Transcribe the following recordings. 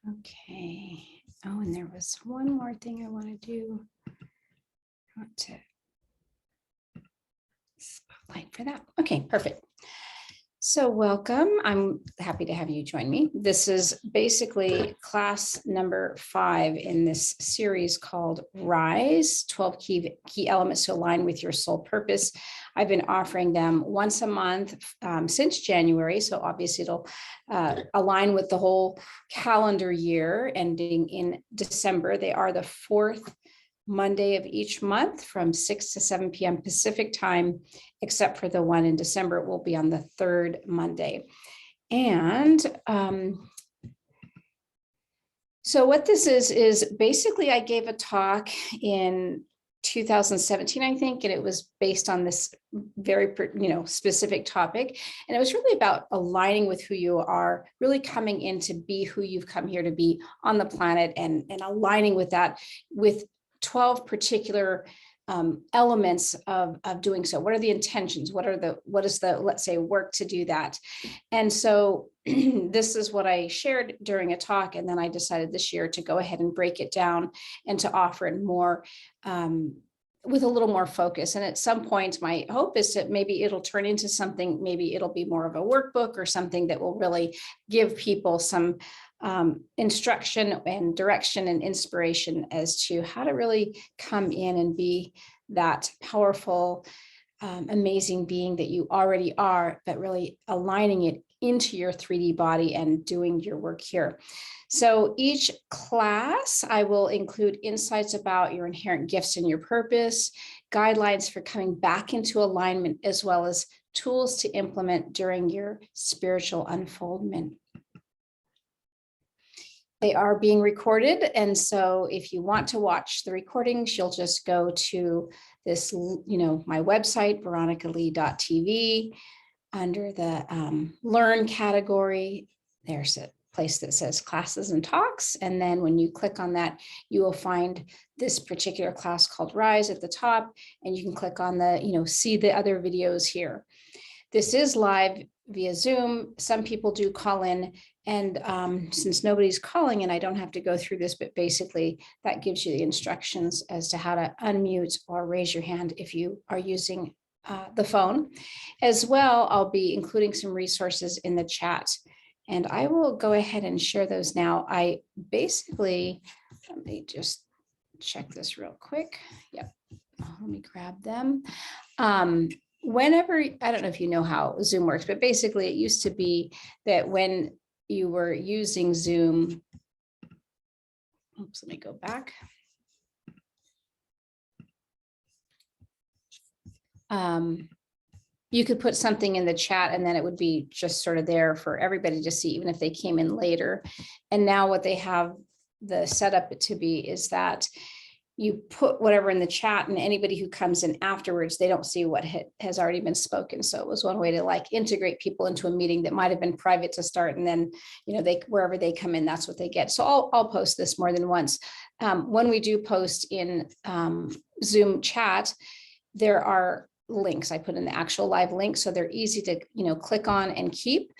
Okay. Oh, and there was one more thing I want to do. I want to spotlight for that. Okay, perfect. So welcome. I'm happy to have you join me. This is basically class number 5 in this series called Rise, 12 key elements to align with your soul purpose. I've been offering them once a month since January. So obviously it'll align with the whole calendar year ending in December. They are the 4th Monday of each month from 6 to 7 p.m. Pacific time, except for the one in December, it will be on the 3rd Monday. And so what this is basically I gave a talk in 2017, I think, and it was based on this very, specific topic. And it was really about aligning with who you are, really coming in to be who you've come here to be on the planet, and aligning with that with 12 particular elements of doing so. What are the intentions? What is the, let's say, work to do that? And so this is what I shared during a talk. And then I decided this year to go ahead and break it down and to offer it more with a little more focus. And at some point, my hope is that maybe it'll turn into something, maybe it'll be more of a workbook or something that will really give people some instruction and direction and inspiration as to how to really come in and be that powerful, amazing being that you already are, but really aligning it into your 3D body and doing your work here. So each class, I will include insights about your inherent gifts and your purpose, guidelines for coming back into alignment, as well as tools to implement during your spiritual unfoldment. They are being recorded. And so if you want to watch the recordings, you'll just go to this, my website, veronicalee.tv. Under the Learn category, there's a place that says classes and talks. And then when you click on that, you will find this particular class called Rise at the top. And you can click on the, see the other videos here. This is live via Zoom. Some people do call in, and since nobody's calling in, I don't have to go through this, but basically that gives you the instructions as to how to unmute or raise your hand if you are using the phone. As well, I'll be including some resources in the chat, and I will go ahead and share those now. I basically, let me just check this real quick. Yep, let me grab them. Whenever, I don't know if you know how Zoom works, but basically it used to be that when you were using Zoom, oops, let me go back. You could put something in the chat and then it would be just sort of there for everybody to see, even if they came in later. And now what they have the setup to be is that you put whatever in the chat, and anybody who comes in afterwards, they don't see what has already been spoken. So it was one way to integrate people into a meeting that might have been private to start. And then, wherever they come in, that's what they get. So I'll post this more than once. When we do post in Zoom chat, there are links. I put in the actual live link, so they're easy to, click on and keep.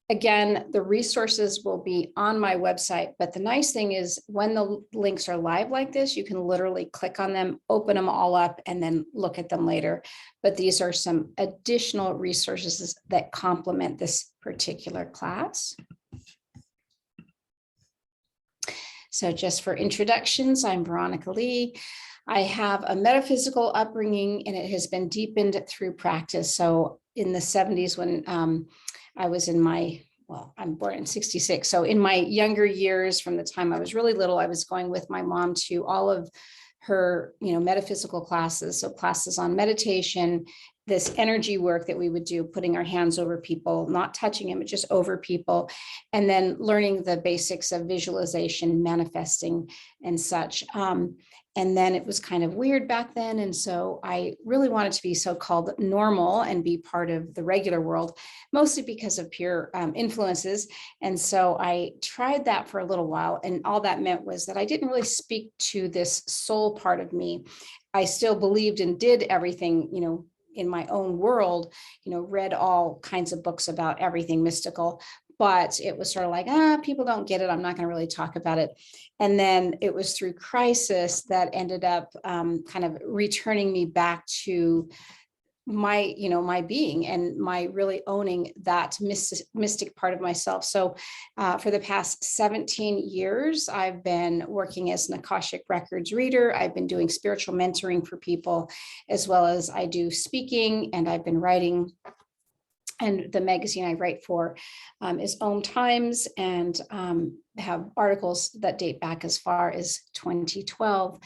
Again, the resources will be on my website, but the nice thing is when the links are live like this, you can literally click on them, open them all up, and then look at them later. But these are some additional resources that complement this particular class. So just for introductions, I'm Veronica Lee. I have a metaphysical upbringing, and it has been deepened through practice. So in the 70s, when I was in I'm born in 66. So in my younger years, from the time I was really little, I was going with my mom to all of her, metaphysical classes. So classes on meditation, this energy work that we would do, putting our hands over people, not touching them, but just over people, and then learning the basics of visualization, manifesting, and such. And then it was kind of weird back then. And so I really wanted to be so-called normal and be part of the regular world, mostly because of peer influences. And so I tried that for a little while. And all that meant was that I didn't really speak to this soul part of me. I still believed and did everything, in my own world, read all kinds of books about everything mystical, but it was sort of like, people don't get it. I'm not going to really talk about it. And then it was through crisis that ended up kind of returning me back to my being and my really owning that mystic part of myself. So for the past 17 years, I've been working as an Akashic Records reader. I've been doing spiritual mentoring for people, as well as I do speaking, and I've been writing. And the magazine I write for is Om Times, and have articles that date back as far as 2012.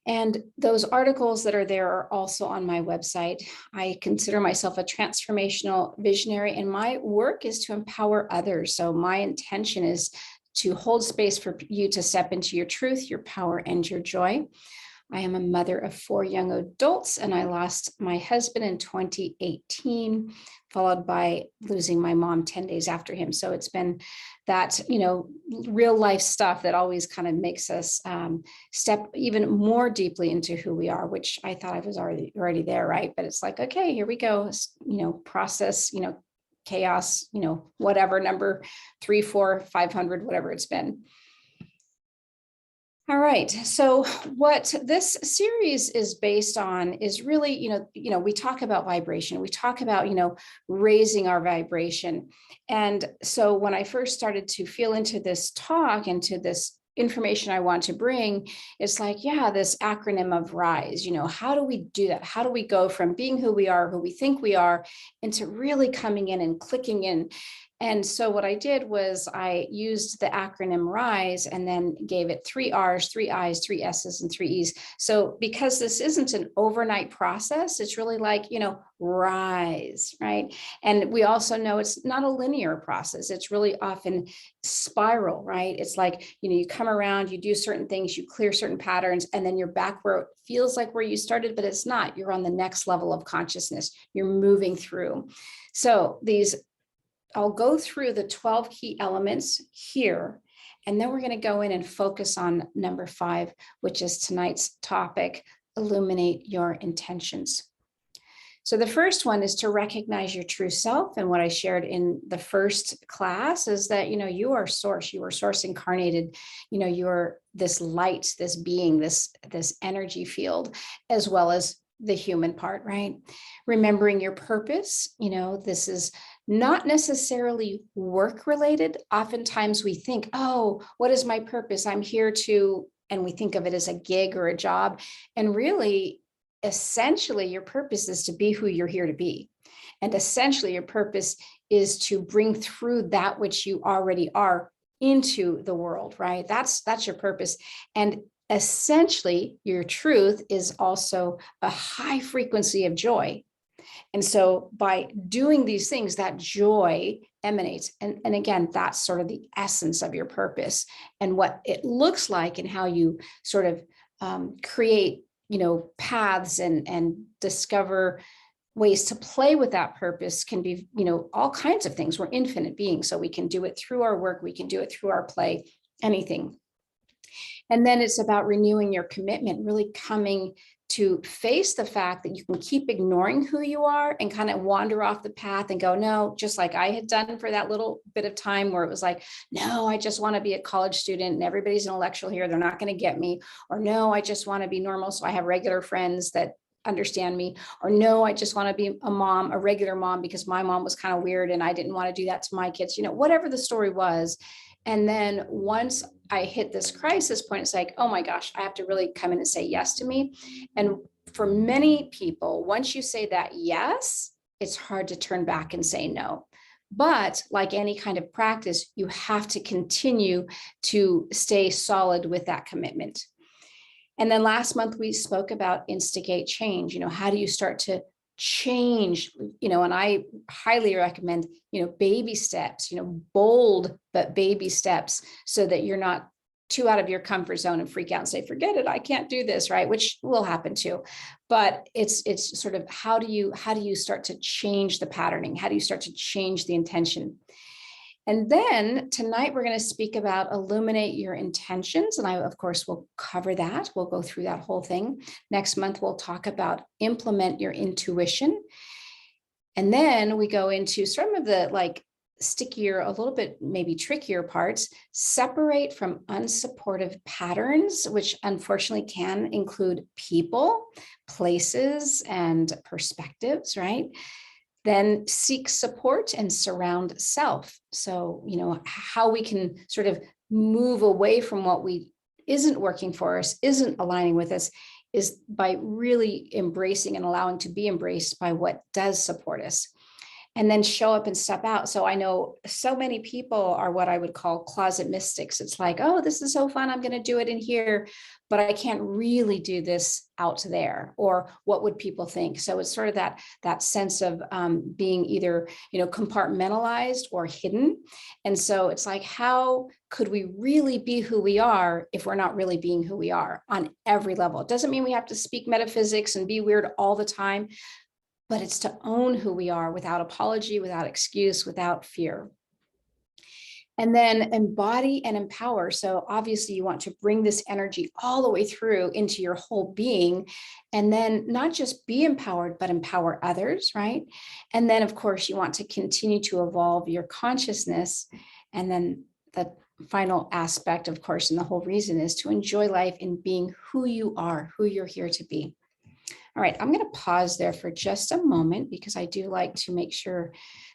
And those articles that are there are also on my website. I consider myself a transformational visionary, and my work is to empower others. So my intention is to hold space for you to step into your truth, your power, and your joy. I am a mother of 4 young adults, and I lost my husband in 2018, followed by losing my mom 10 days after him. So it's been that, real life stuff that always kind of makes us step even more deeply into who we are, which I thought I was already there, right? But it's like, okay, here we go, process, chaos, whatever, number 3, 4, 500, whatever it's been. All right. So what this series is based on is really, we talk about vibration. We talk about, raising our vibration. And so when I first started to feel into this talk, into this information I want to bring, it's like, this acronym of RISE, how do we do that? How do we go from being who we are, who we think we are, into really coming in and clicking in? And so what I did was I used the acronym RISE and then gave it 3 R's, 3 I's, 3 S's, and 3 E's. So because this isn't an overnight process, it's really like, rise, right? And we also know it's not a linear process. It's really often spiral, right? It's like, you come around, you do certain things, you clear certain patterns, and then you're back where it feels like where you started, but it's not. You're on the next level of consciousness. You're moving through. So I'll go through the 12 key elements here, and then we're going to go in and focus on number 5, which is tonight's topic: illuminate your intentions. So the first one is to recognize your true self. And what I shared in the first class is that, you are source, you are source incarnated, you're this light, this being, this energy field, as well as the human part, right? Remembering your purpose, this is not necessarily work related. Oftentimes we think, oh, what is my purpose? I'm here to, and we think of it as a gig or a job. And really, essentially, your purpose is to be who you're here to be. And essentially, your purpose is to bring through that which you already are into the world, right? That's your purpose. And essentially, your truth is also a high frequency of joy. And so by doing these things, that joy emanates. And again, that's sort of the essence of your purpose, and what it looks like, and how you sort of create, paths and discover ways to play with that purpose can be, all kinds of things. We're infinite beings, so we can do it through our work. We can do it through our play, anything. And then it's about renewing your commitment, really coming to face the fact that you can keep ignoring who you are and kind of wander off the path and go, no, just like I had done for that little bit of time where it was like, no, I just want to be a college student and everybody's intellectual here. They're not going to get me. Or no, I just want to be normal, so I have regular friends that understand me. Or no, I just want to be a mom, a regular mom, because my mom was kind of weird and I didn't want to do that to my kids, whatever the story was. And then once I hit this crisis point, it's like, oh my gosh, I have to really come in and say yes to me. And for many people, once you say that yes, it's hard to turn back and say no. But like any kind of practice, you have to continue to stay solid with that commitment. And then last month, we spoke about instigate change. How do you start to change, and I highly recommend, baby steps, bold, but baby steps, so that you're not too out of your comfort zone and freak out and say, forget it, I can't do this, right? Which will happen too. But it's sort of, how do you start to change the patterning? How do you start to change the intention? And then tonight we're going to speak about illuminate your intentions. And I, of course, will cover that. We'll go through that whole thing. Next month, we'll talk about implement your intuition. And then we go into some of the like stickier, a little bit maybe trickier parts, separate from unsupportive patterns, which unfortunately can include people, places, and perspectives, right? Then seek support and surround self. So, how we can sort of move away from what isn't working for us, isn't aligning with us, is by really embracing and allowing to be embraced by what does support us. And then show up and step out. So I know so many people are what I would call closet mystics. It's like, oh, this is so fun, I'm going to do it in here, but I can't really do this out there, or what would people think? So it's sort of that sense of being either, compartmentalized or hidden. And so it's like, how could we really be who we are if we're not really being who we are on every level? It doesn't mean we have to speak metaphysics and be weird all the time, but it's to own who we are without apology, without excuse, without fear. And then embody and empower. So obviously you want to bring this energy all the way through into your whole being, and then not just be empowered, but empower others, right? And then of course you want to continue to evolve your consciousness. And then the final aspect, of course, and the whole reason is to enjoy life in being who you are, who you're here to be. All right, I'm going to pause there for just a moment because I do like to make sure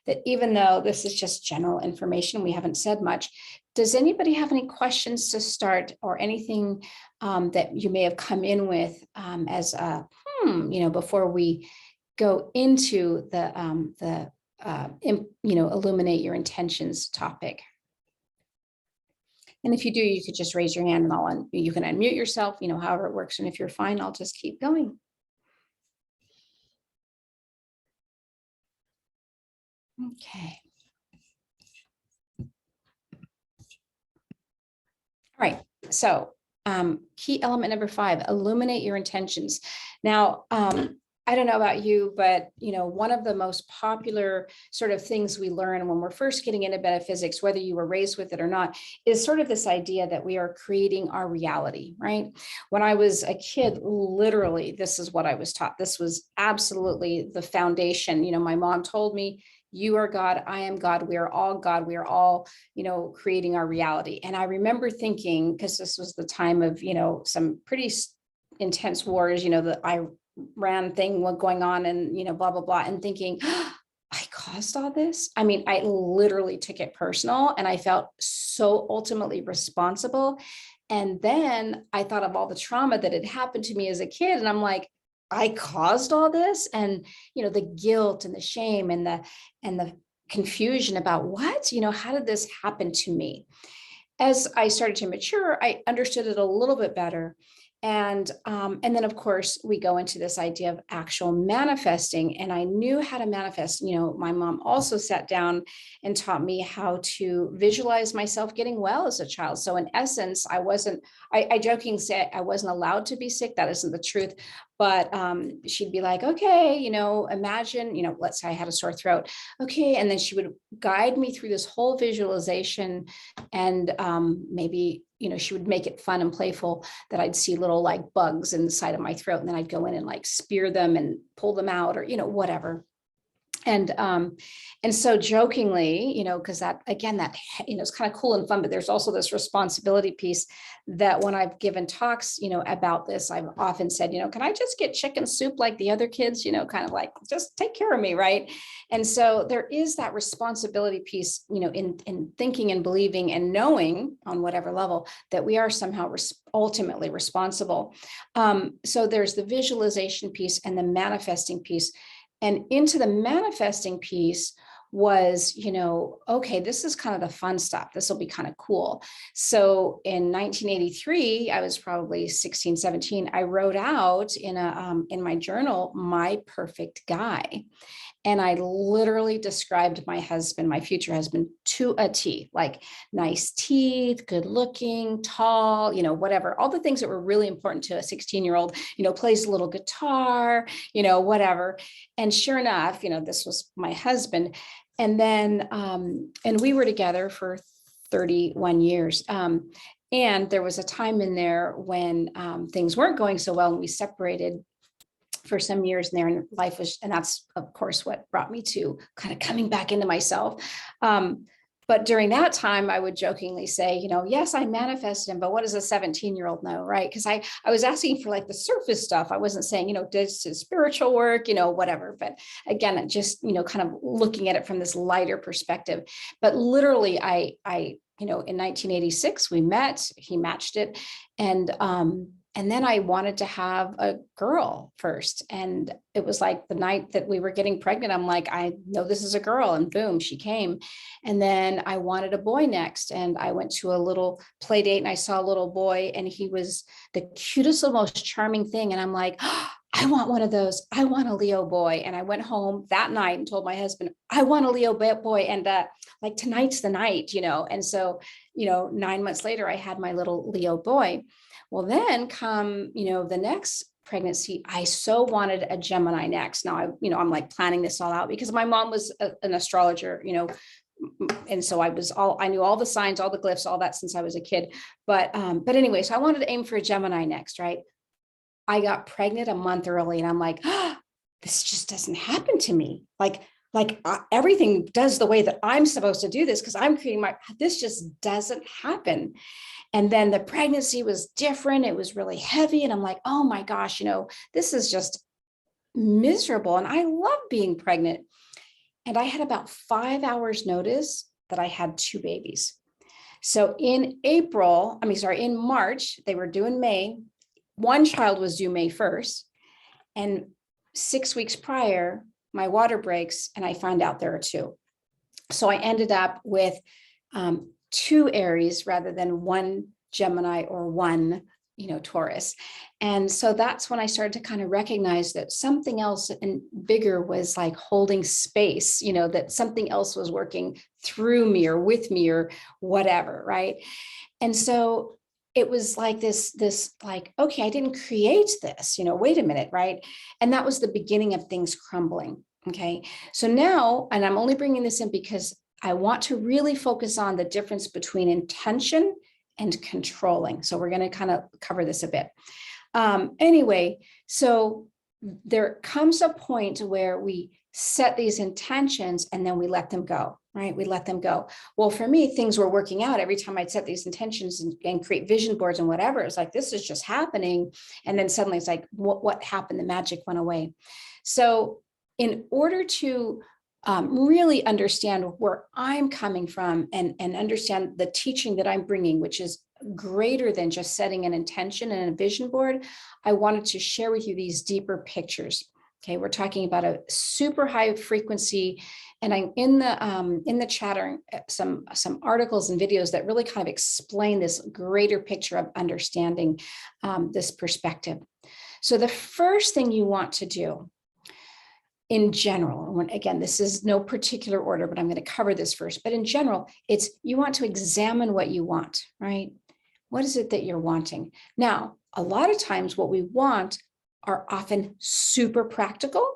that even though this is just general information, we haven't said much. Does anybody have any questions to start, or anything that you may have come in with as a, before we go into the illuminate your intentions topic? And if you do, you could just raise your hand and you can unmute yourself, however it works. And if you're fine, I'll just keep going. Okay. All right. So key element number 5, illuminate your intentions. Now, I don't know about you, but one of the most popular sort of things we learn when we're first getting into metaphysics, whether you were raised with it or not, is sort of this idea that we are creating our reality, right? When I was a kid, literally, this is what I was taught. This was absolutely the foundation. My mom told me, you are God, I am God, we are all God, we are all, creating our reality. And I remember thinking, because this was the time of, some pretty intense wars, the Iran thing going on and, blah, blah, blah, and thinking, I caused all this. I mean, I literally took it personal and I felt so ultimately responsible. And then I thought of all the trauma that had happened to me as a kid. And I'm like, I caused all this, and the guilt and the shame and the confusion about what, how did this happen to me? As I started to mature, I understood it a little bit better. And then of course we go into this idea of actual manifesting, and I knew how to manifest. My mom also sat down and taught me how to visualize myself getting well as a child. So in essence, I jokingly say I wasn't allowed to be sick. That isn't the truth. But she'd be like, okay, imagine, let's say I had a sore throat. Okay. And then she would guide me through this whole visualization, and maybe, she would make it fun and playful that I'd see little like bugs in the side of my throat, and then I'd go in and like spear them and pull them out, or, whatever. And so jokingly, because that, again, that, it's kind of cool and fun, but there's also this responsibility piece that when I've given talks, about this, I've often said, can I just get chicken soup like the other kids, kind of like, just take care of me. Right. And so there is that responsibility piece, in thinking and believing and knowing on whatever level that we are somehow ultimately responsible. So there's the visualization piece and the manifesting piece. And into the manifesting piece was, okay, this is kind of the fun stuff. This will be kind of cool. So in 1983, I was probably 16, 17. I wrote out in my journal, my perfect guy. And I literally described my husband, my future husband, to a T, like nice teeth, good looking, tall, whatever, all the things that were really important to a 16-year-old, plays a little guitar, whatever. And sure enough, this was my husband. And then, and we were together for 31 years. And there was a time in there when things weren't going so well, and we separated for some years in there, and life was, and that's of course what brought me to kind of coming back into myself. But during that time, I would jokingly say, yes, I manifested him, but what does a 17-year-old know, right? Because I was asking for like the surface stuff. I wasn't saying, this is spiritual work, whatever. But again, just, kind of looking at it from this lighter perspective. But literally, I in 1986, we met, he matched it. And then I wanted to have a girl first. And it was like the night that we were getting pregnant, I'm like, I know this is a girl, and boom, she came. And then I wanted a boy next. And I went to a little play date and I saw a little boy, and he was the cutest, most charming thing. And I'm like, oh, I want one of those. I want a Leo boy. And I went home that night and told my husband, I want a Leo boy. And like, tonight's the night, And so, 9 months later, I had my little Leo boy. Well, then come, the next pregnancy, I so wanted a Gemini next. Now, I'm like planning this all out because my mom was an astrologer, and so I knew all the signs, all the glyphs, all that since I was a kid. But anyway, so I wanted to aim for a Gemini next, right? I got pregnant a month early, and I'm like, oh, this just doesn't happen to me. Like everything does the way that I'm supposed to do this because I'm creating this just doesn't happen. And then the pregnancy was different. It was really heavy. And I'm like, oh my gosh, this is just miserable. And I love being pregnant. And I had about 5 hours notice that I had 2 babies. So in March, they were due in May. One child was due May 1st. And 6 weeks prior, my water breaks and I find out there are 2. So I ended up with 2 Aries rather than 1 Gemini or 1, Taurus. And so that's when I started to kind of recognize that something else and bigger was like holding space, that something else was working through me or with me or whatever. Right. And so it was like this like, okay, I didn't create this, wait a minute. Right. And that was the beginning of things crumbling. Okay. So now, and I'm only bringing this in because I want to really focus on the difference between intention and controlling. So we're going to kind of cover this a bit. Anyway, so there comes a point where we set these intentions and then we let them go, right? We let them go. Well, for me, things were working out every time I'd set these intentions and create vision boards and whatever. It's like, this is just happening. And then suddenly it's like, what happened? The magic went away. So in order to really understand where I'm coming from and understand the teaching that I'm bringing, which is greater than just setting an intention and a vision board, I wanted to share with you these deeper pictures. Okay, we're talking about a super high frequency, and I'm in the chatter some articles and videos that really kind of explain this greater picture of understanding this perspective. So the first thing you want to do in general, again, this is no particular order, but I'm going to cover this first. But in general, it's you want to examine what you want, right? What is it that you're wanting? Now, a lot of times what we want are often super practical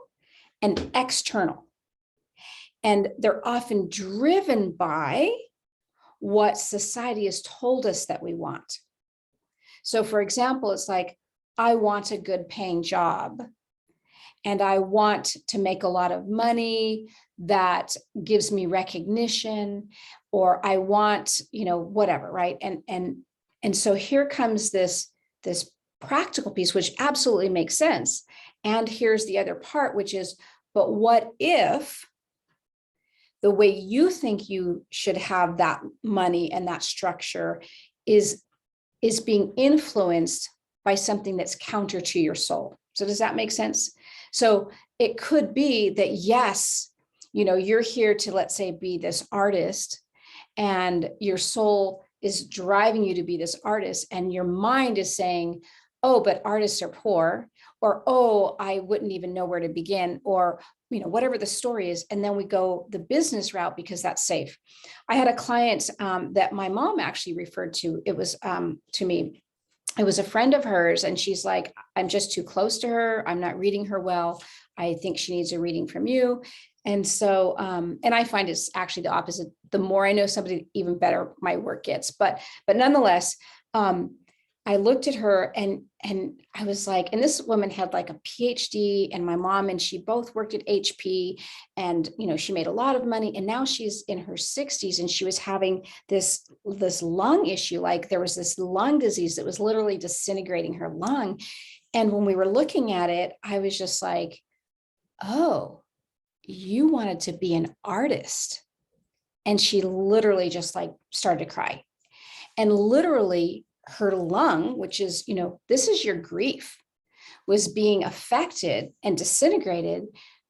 and external. And they're often driven by what society has told us that we want. So for example, it's like, I want a good paying job. And I want to make a lot of money that gives me recognition, or I want, whatever, right? And so here comes this practical piece, which absolutely makes sense. And here's the other part, which is, but what if the way you think you should have that money and that structure is being influenced by something that's counter to your soul? So does that make sense? So it could be that, yes, you're here to, let's say, be this artist, and your soul is driving you to be this artist, and your mind is saying, oh, but artists are poor, or, oh, I wouldn't even know where to begin, or, whatever the story is. And then we go the business route because that's safe. I had a client that my mom actually referred to. It was to me. It was a friend of hers, and she's like, I'm just too close to her. I'm not reading her well. I think she needs a reading from you. And so, and I find it's actually the opposite. The more I know somebody, even better my work gets. But nonetheless, I looked at her and I was like, and this woman had like a PhD, and my mom and she both worked at HP, and she made a lot of money, and now she's in her 60s, and she was having this lung issue. Like there was this lung disease that was literally disintegrating her lung. And when we were looking at it, I was just like, oh, you wanted to be an artist. And she literally just like started to cry. And literally her lung, which is, this is your grief, was being affected and disintegrated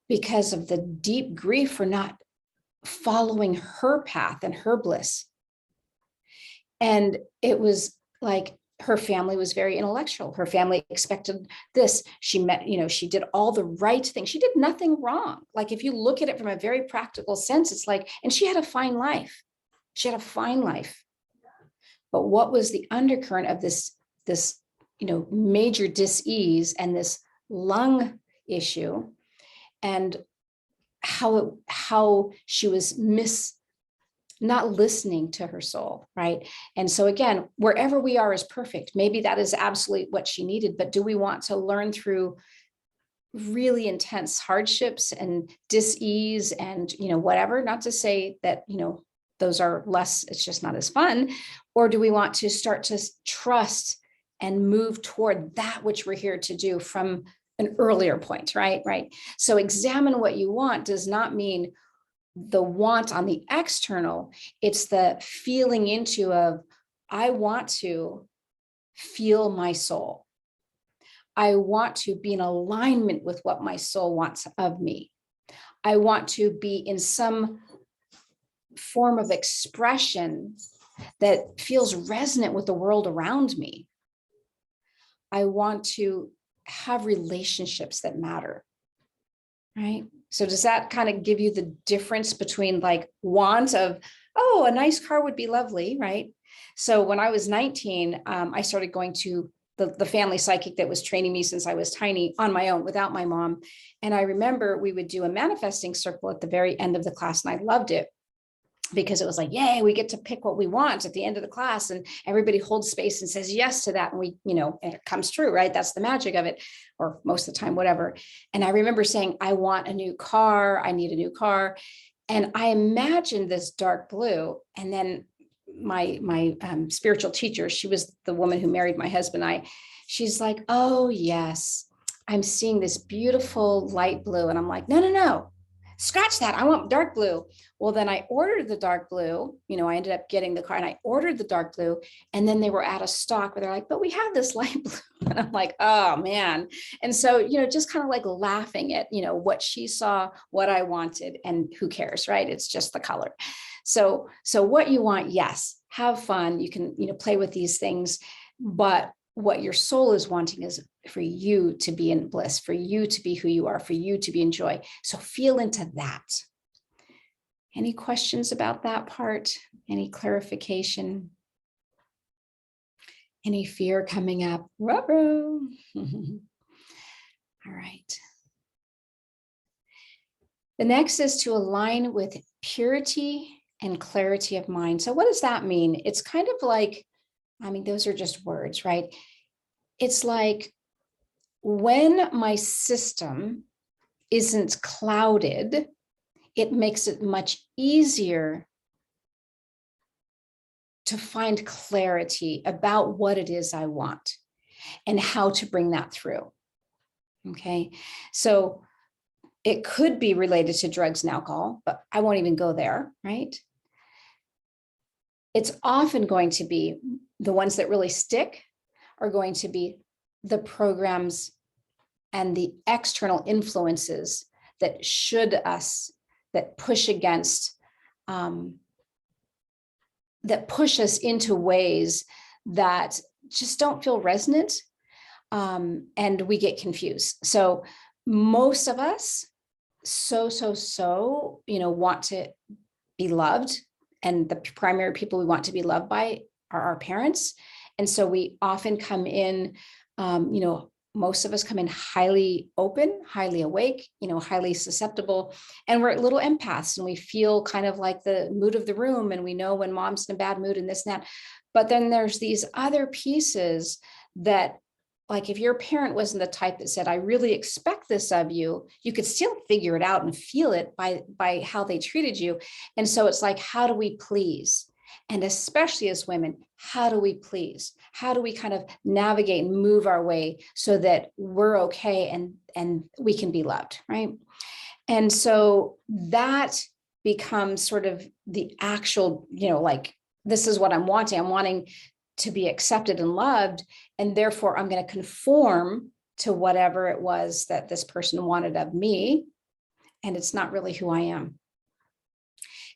because of the deep grief for not following her path and her bliss. And it was like, her family was very intellectual. Her family expected this. She met, she did all the right things. She did nothing wrong. Like if you look at it from a very practical sense, it's like, and she had a fine life. She had a fine life. But what was the undercurrent of this major dis-ease and this lung issue, and how she was not listening to her soul, right? And so again, wherever we are is perfect. Maybe that is absolutely what she needed, but do we want to learn through really intense hardships and dis-ease and, whatever, not to say that, those are less, it's just not as fun, or do we want to start to trust and move toward that which we're here to do from an earlier point, right? So examine what you want does not mean the want on the external, it's the feeling into of, I want to feel my soul. I want to be in alignment with what my soul wants of me. I want to be in some form of expression that feels resonant with the world around me. I want to have relationships that matter, right? So does that kind of give you the difference between like want of, oh, a nice car would be lovely, right? So when I was 19, I started going to the family psychic that was training me since I was tiny on my own without my mom. And I remember we would do a manifesting circle at the very end of the class, and I loved it because it was like, yay, we get to pick what we want at the end of the class, and everybody holds space and says yes to that. And we, and it comes true, right? That's the magic of it, or most of the time, whatever. And I remember saying, I want a new car. I need a new car. And I imagined this dark blue. And then my spiritual teacher, she was the woman who married my husband. She's like, oh yes, I'm seeing this beautiful light blue. And I'm like, no, scratch that. I want dark blue. Well, then I ordered the dark blue. I ended up getting the car and I ordered the dark blue. And then they were out of stock, where they're like, but we have this light blue. And I'm like, oh man. And so, just kind of like laughing at, what she saw, what I wanted, and who cares, right? It's just the color. So what you want, yes, have fun. You can, play with these things, but what your soul is wanting is for you to be in bliss, for you to be who you are, for you to be in joy. So feel into that. Any questions about that part? Any clarification? Any fear coming up? Ruh-roh. All right. The next is to align with purity and clarity of mind. So what does that mean? It's kind of like, those are just words, right? It's like when my system isn't clouded, it makes it much easier to find clarity about what it is I want and how to bring that through. Okay. So it could be related to drugs and alcohol, but I won't even go there, right? It's often going to be the ones that really stick are going to be the programs and the external influences that that push against, that push us into ways that just don't feel resonant, and we get confused. So most of us want to be loved, and the primary people we want to be loved by are our parents. And so we often come in, most of us come in highly open, highly awake, highly susceptible, and we're little empaths, and we feel kind of like the mood of the room, and we know when mom's in a bad mood and this and that. But then there's these other pieces that, like, if your parent wasn't the type that said, I really expect this of you, you could still figure it out and feel it by how they treated you. And so it's like, how do we please? And especially as women, how do we please? How do we kind of navigate and move our way so that we're okay and we can be loved, right? And so that becomes sort of the actual, like, this is what I'm wanting. I'm wanting to be accepted and loved, and therefore I'm going to conform to whatever it was that this person wanted of me, and it's not really who I am.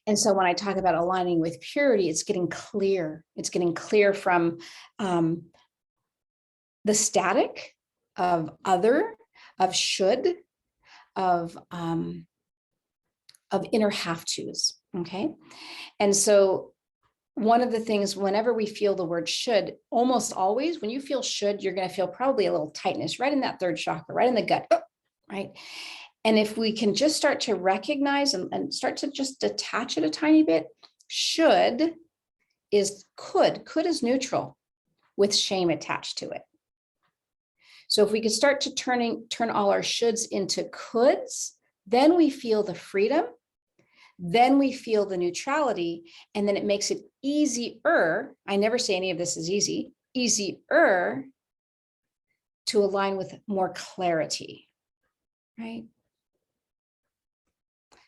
And so when I talk about aligning with purity, it's getting clear. It's getting clear from the static of other, of should, of inner have tos. Okay. And so one of the things, whenever we feel the word should, almost always, when you feel should, you're going to feel probably a little tightness right in that third chakra, right in the gut, right? And if we can just start to recognize and start to just detach it a tiny bit, should is could is neutral with shame attached to it. So if we could start to turn all our shoulds into coulds, then we feel the freedom, then we feel the neutrality, and then it makes it easier. I never say any of this is easy, easier to align with more clarity, right?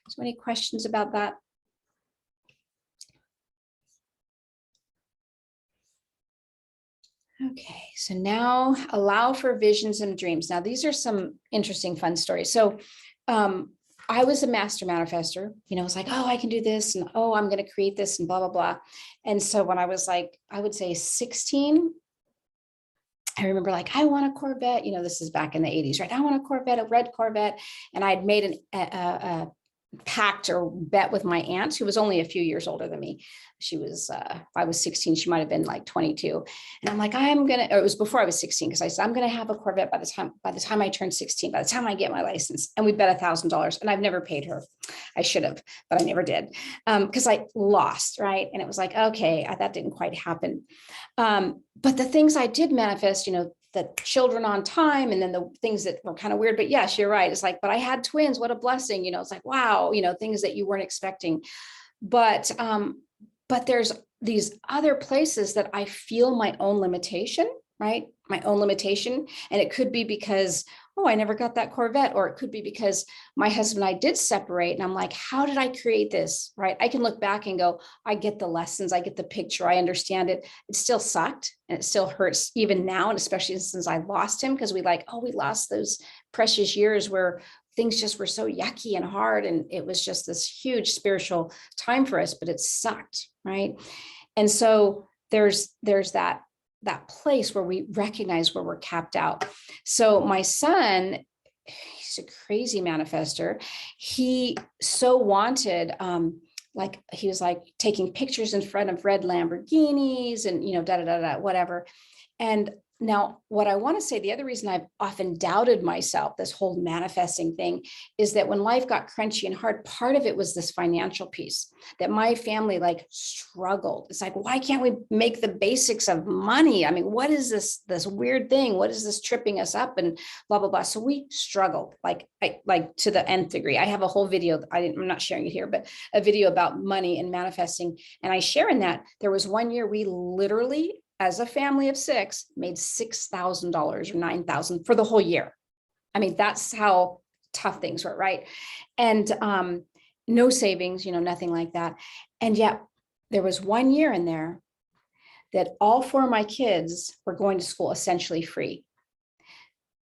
So any questions about that? Okay, so now allow for visions and dreams. Now, these are some interesting, fun stories. So I was a master manifester, it's like, oh, I can do this, and oh, I'm going to create this, and blah, blah, blah. And so when I was like, I would say 16, I remember like, I want a Corvette, this is back in the 80s, right? I want a Corvette, a red Corvette. And I'd made a pact or bet with my aunt, who was only a few years older than me. She was, if I was 16, she might've been like 22. And I'm like, it was before I was 16, because I said, I'm going to have a Corvette by the time I turn 16, by the time I get my license. And we bet $1,000, and I've never paid her. I should have, but I never did. Because I lost, right? And it was like, okay, that didn't quite happen. But the things I did manifest, the children on time, and then the things that were kind of weird, but yes, you're right. It's like, but I had twins, what a blessing, it's like, wow, things that you weren't expecting. But there's these other places that I feel my own limitation, right? My own limitation. And it could be because, oh, I never got that Corvette, or it could be because my husband and I did separate, and I'm like, how did I create this, right? I can look back and go, I get the lessons, I get the picture, I understand it. It still sucked, and it still hurts even now, and especially since I lost him, because we lost those precious years where things just were so yucky and hard, and it was just this huge spiritual time for us, but it sucked, right? And so there's that place where we recognize where we're capped out. So my son, he's a crazy manifester. He so wanted, he was like taking pictures in front of red Lamborghinis and, whatever. And now what I want to say, the other reason I've often doubted myself, this whole manifesting thing, is that when life got crunchy and hard, part of it was this financial piece that my family struggled. It's like, why can't we make the basics of money? I mean, what is this weird thing? What is this tripping us up and blah, blah, blah. So we struggled like to the nth degree. I have a whole video. I'm not sharing it here, but a video about money and manifesting. And I share in that there was one year we literally, as a family of 6, made $6,000 or $9,000 for the whole year. I mean, that's how tough things were, right? And no savings, nothing like that. And yet there was one year in there that all 4 of my kids were going to school essentially free.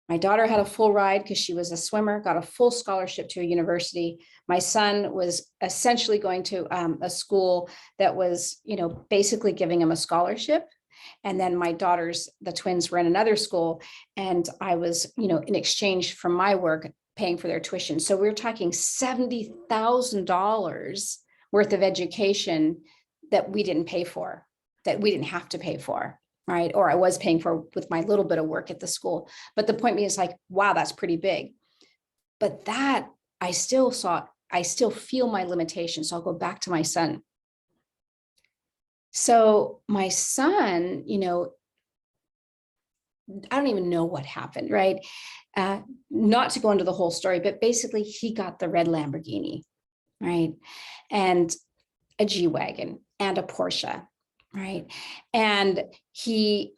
My daughter had a full ride because she was a swimmer, got a full scholarship to a university. My son was essentially going to a school that was, basically giving him a scholarship. And then my daughters, the twins, were in another school, and I was, in exchange for my work, paying for their tuition. So we're talking $70,000 worth of education that we didn't pay for, that we didn't have to pay for, right? Or I was paying for with my little bit of work at the school. But the point being is like, wow, that's pretty big. But that I still feel my limitations. So I'll go back to my son. So my son, I don't even know what happened, right? Not to go into the whole story, but basically he got the red Lamborghini, right? And a G-Wagon and a Porsche, right? And he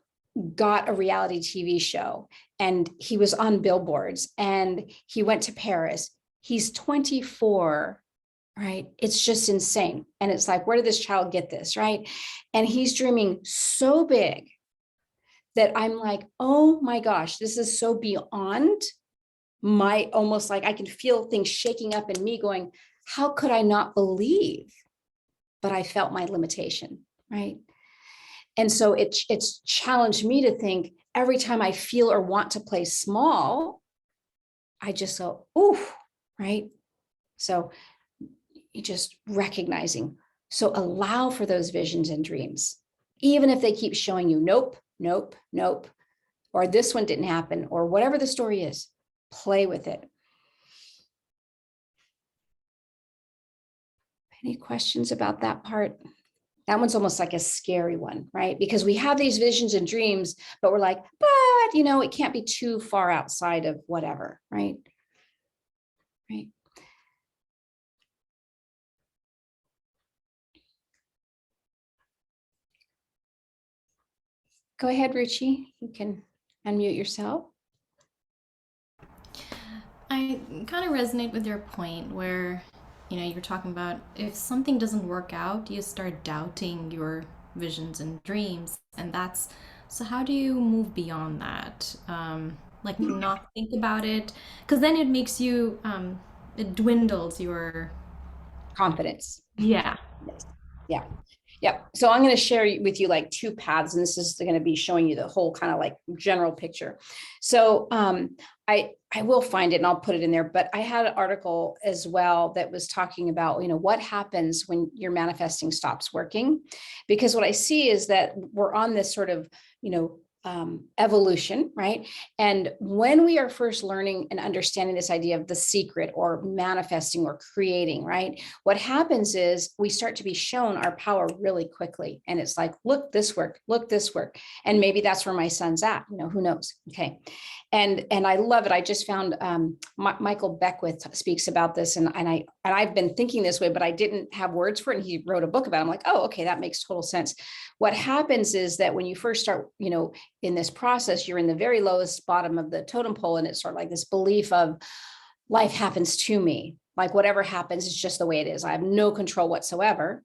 got a reality TV show and he was on billboards and he went to Paris. He's 24, right? It's just insane. And it's like, where did this child get this, right? And he's dreaming so big that I'm like, oh my gosh, this is so beyond my, almost like I can feel things shaking up in me going, how could I not believe? But I felt my limitation, right? And so it's challenged me to think every time I feel or want to play small, I just go, ooh, right? So you just recognizing. So allow for those visions and dreams, even if they keep showing you, nope, nope, nope, or this one didn't happen, or whatever the story is, play with it. Any questions about that part? That one's almost like a scary one, right? Because we have these visions and dreams, but we're like, but it can't be too far outside of whatever, right? Right. Go ahead, Ruchi. You can unmute yourself. I kind of resonate with your point where, you're talking about if something doesn't work out, you start doubting your visions and dreams. And so how do you move beyond that? Like not think about it, because then it makes you, it dwindles your, Confidence. yeah. Yes. Yeah. Yep. So I'm going to share with you like two paths, and this is going to be showing you the whole kind of like general picture. So I will find it and I'll put it in there, but I had an article as well that was talking about, what happens when your manifesting stops working, because what I see is that we're on this sort of, evolution, right? And when we are first learning and understanding this idea of the secret or manifesting or creating, right? What happens is we start to be shown our power really quickly. And it's like, look, this work, look, this work. And maybe that's where my son's at, who knows? Okay. And I love it. I just found Michael Beckwith speaks about this, and I've been thinking this way, but I didn't have words for it. And he wrote a book about it. I'm like, oh, okay, that makes total sense. What happens is that when you first start, in this process, you're in the very lowest bottom of the totem pole, and it's sort of like this belief of life happens to me. Like whatever happens, it's just the way it is. I have no control whatsoever.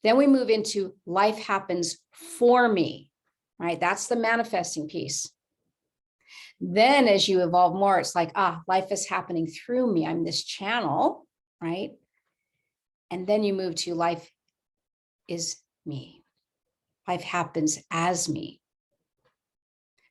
Then we move into life happens for me, right? That's the manifesting piece. Then as you evolve more, it's like, life is happening through me. I'm this channel, right? And then you move to life is me. Life happens as me,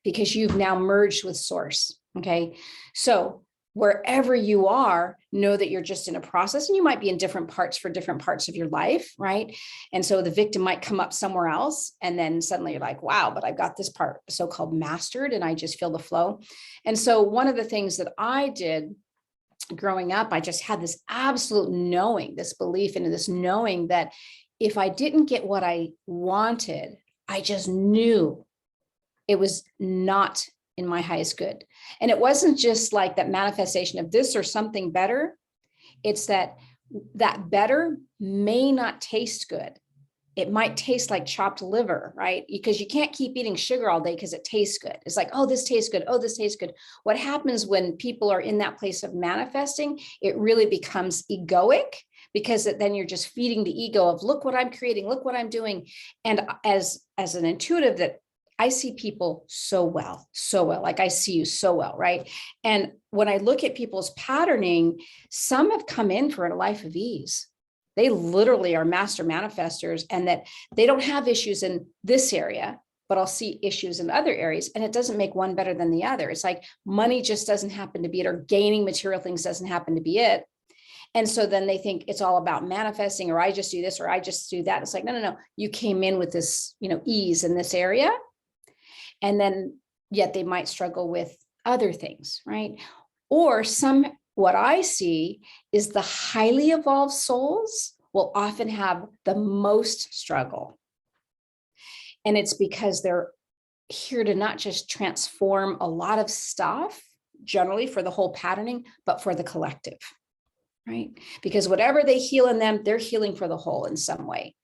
because you've now merged with source. Okay. So wherever you are, know that you're just in a process, and you might be in different parts for different parts of your life, right? And so the victim might come up somewhere else, and then suddenly you're like, wow, but I've got this part so-called mastered, and I just feel the flow. And so one of the things that I did growing up, I just had this absolute knowing, this belief in this knowing that if I didn't get what I wanted, I just knew it was not in my highest good. And it wasn't just like that manifestation of this or something better. It's that better may not taste good. It might taste like chopped liver, right? Because you can't keep eating sugar all day because it tastes good. It's like, oh, this tastes good. Oh, this tastes good. What happens when people are in that place of manifesting, it really becomes egoic, because then you're just feeding the ego of, look what I'm creating, look what I'm doing. And as an intuitive, that I see people so well, like I see you so well, right? And when I look at people's patterning, some have come in for a life of ease. They literally are master manifestors, and that they don't have issues in this area, but I'll see issues in other areas, and it doesn't make one better than the other. It's like money just doesn't happen to be it, or gaining material things doesn't happen to be it. And so then they think it's all about manifesting, or I just do this, or I just do that. It's like, no. You came in with this, ease in this area. And then yet they might struggle with other things, right? Or what I see is the highly evolved souls will often have the most struggle. And it's because they're here to not just transform a lot of stuff, generally for the whole patterning, but for the collective, right? Because whatever they heal in them, they're healing for the whole in some way.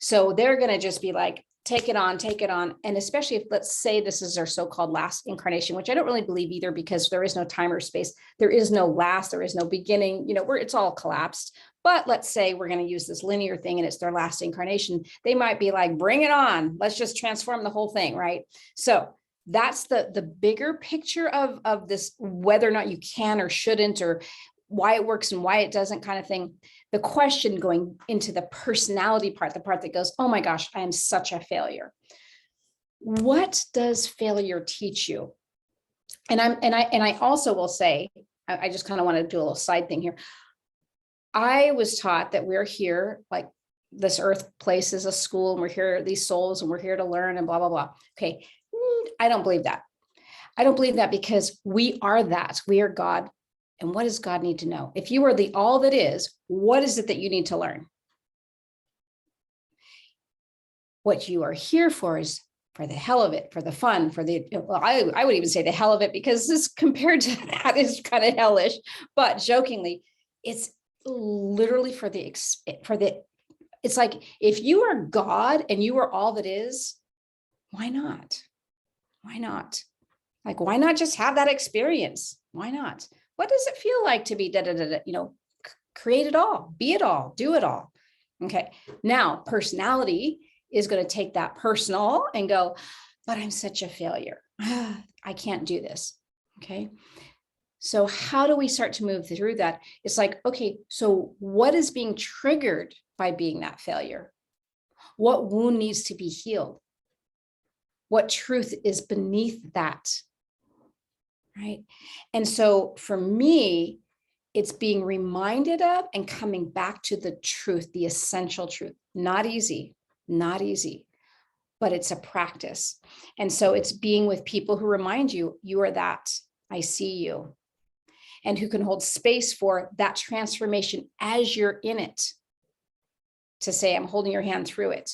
So they're going to just be like, take it on, take it on. And especially if, let's say, this is their so-called last incarnation, which I don't really believe either, because there is no time or space. There is no last, there is no beginning, where it's all collapsed. But let's say we're going to use this linear thing and it's their last incarnation. They might be like, bring it on. Let's just transform the whole thing, right? So that's the bigger picture of this, whether or not you can or shouldn't, or why it works and why it doesn't kind of thing. The question going into the personality part, the part that goes, oh my gosh, I am such a failure. What does failure teach you? And I also will say, I just kind of want to do a little side thing here. I was taught that we're here, like this earth place is a school, and we're here, these souls, and we're here to learn and blah, blah, blah. Okay. I don't believe that. I don't believe that, because we are that. We are God. And what does God need to know? If you are the all that is, what is it that you need to learn? What you are here for is for the hell of it, for the fun, I would even say the hell of it, because this compared to that is kind of hellish, but jokingly, it's literally it's like, if you are God and you are all that is, why not? Why not? Like, why not just have that experience? Why not? What does it feel like to be create it all, be it all, do it all? Okay. Now, personality is going to take that personal and go, but I'm such a failure. I can't do this. Okay. So how do we start to move through that? It's like, okay, so what is being triggered by being that failure? What wound needs to be healed? What truth is beneath that? Right. And so for me, it's being reminded of and coming back to the truth, the essential truth. Not easy, but it's a practice. And so it's being with people who remind you, you are that, I see you, and who can hold space for that transformation as you're in it, to say, I'm holding your hand through it.